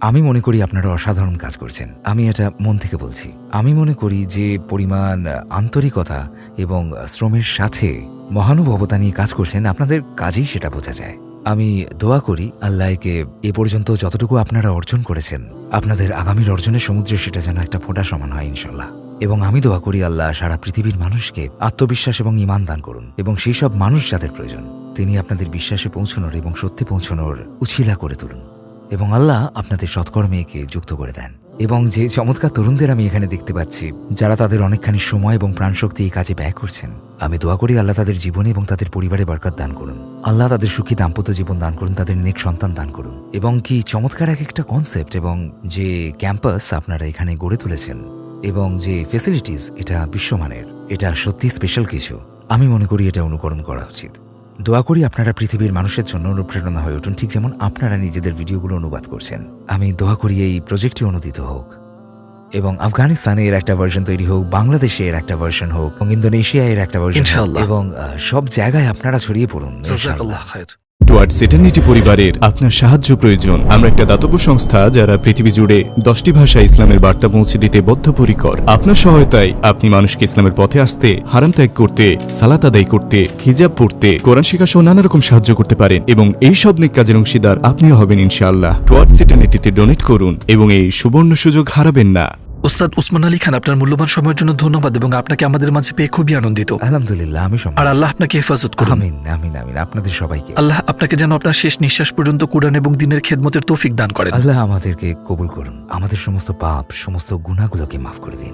Speaker 1: আমি মনে করি আপনারা অসাধারণ কাজ করছেন। আমি এটা মন থেকে বলছি। আমি মনে করি যে পরিমাণ আন্তরিকতা এবং শ্রমের সাথে মহানুভবতা নিয়ে কাজ করছেন, আপনাদের কাজেই সেটা বোঝা যায়। আমি দোয়া করি আল্লাহকে এ পর্যন্ত যতটুকু আপনারা অর্জন করেছেন, আপনাদের আগামীর অর্জনের সমুদ্রে সেটা যেন একটা ফোঁটা সমান হয় ইনশাল্লাহ। এবং আমি দোয়া করি আল্লাহ সারা পৃথিবীর মানুষকে আত্মবিশ্বাস এবং ঈমান দান করুন, এবং সেই সব মানুষ যাদের প্রয়োজন তিনি আপনাদের বিশ্বাসে পৌঁছানোর এবং সত্যে পৌঁছানোর উছিলা করে তুলুন, এবং আল্লাহ আপনাদের সৎকর্মে একে যুক্ত করে দেন। এবং যে চমৎকার তরুণদের আমি এখানে দেখতে পাচ্ছি, যারা তাদের অনেকখানি সময় এবং প্রাণশক্তি এই কাজে ব্যয় করছেন, আমি দোয়া করি আল্লাহ তাদের জীবনে এবং তাদের পরিবারে বরকত দান করুন। আল্লাহ তাদের সুখী দাম্পত্য জীবন দান করুন, তাদের নেক সন্তান দান করুন। এবং কি চমৎকার এক একটা কনসেপ্ট, এবং যে ক্যাম্পাস আপনারা এখানে গড়ে তুলেছেন এবং যে ফেসিলিটিস, এটা বিশ্বমানের, এটা সত্যি স্পেশাল কিছু। আমি মনে করি এটা অনুকরণ করা উচিত। দোয়া করি আপনারা পৃথিবীর মানুষের জন্য অনুপ্রেরণা হয়ে উঠুন, ঠিক যেমন আপনারা নিজেদের ভিডিওগুলো অনুবাদ করছেন। আমি দোয়া করি এই প্রজেক্টটি অনুদিত হোক এবং আফগানিস্তানে এর একটা ভার্সন তৈরি হোক, বাংলাদেশে এর একটা ভার্সন হোক, এবং ইন্দোনেশিয়ায় এর একটা ভার্সন হোক,
Speaker 2: ইনশাআল্লাহ।
Speaker 1: এবং সব জায়গায় আপনারা ছড়িয়ে পড়ুন ইনশাআল্লাহ।
Speaker 2: জাযাকাল্লাহ খায়র।
Speaker 3: টুয়ার্ডস ইটারনিটি পরিবারের আপনার সাহায্য প্রয়োজন। আমরা একটা দাতব্য সংস্থা যারা পৃথিবী জুড়ে 10টি ভাষায় ইসলামের বার্তা পৌঁছে দিতে বদ্ধপরিকর। আপনার সহায়তায় আপনি মানুষকে ইসলামের পথে আসতে, হারাম ত্যাগ করতে, সালাত আদায় করতে, হিজাব পড়তে, কোরআন শিক্ষা সহ নানা রকম সাহায্য করতে পারেন এবং এই সব নেক কাজের অংশীদার আপনিও হবেন ইনশাআল্লাহ। টুয়ার্ডস ইটারনিটিতে ডোনেট করুন এবং এই সুবর্ণ সুযোগ হারাবেন না।
Speaker 2: ওস্তাদ উসমান আলী খান, আপনার মূল্যবান সময়ের জন্য ধন্যবাদ এবং আপনাকে আমাদের মাঝে পেয়ে খুবই আনন্দিত।
Speaker 1: আলহামদুলিল্লাহ, আমি
Speaker 2: আর আল্লাহ আপনাকে হেফাজত করুন।
Speaker 1: আমিন আমিন আমিন। আপনাদের সবাইকে
Speaker 2: আল্লাহ আপনাকে যেন আপনার শেষ নিঃশ্বাস পর্যন্ত কুরআন এবং দ্বীনের খেদমতের তৌফিক দান করেন।
Speaker 1: আল্লাহ আমাদেরকে কবুল করুন, আমাদের সমস্ত পাপ, সমস্ত গুনাহগুলোকে মাফ করে দিন।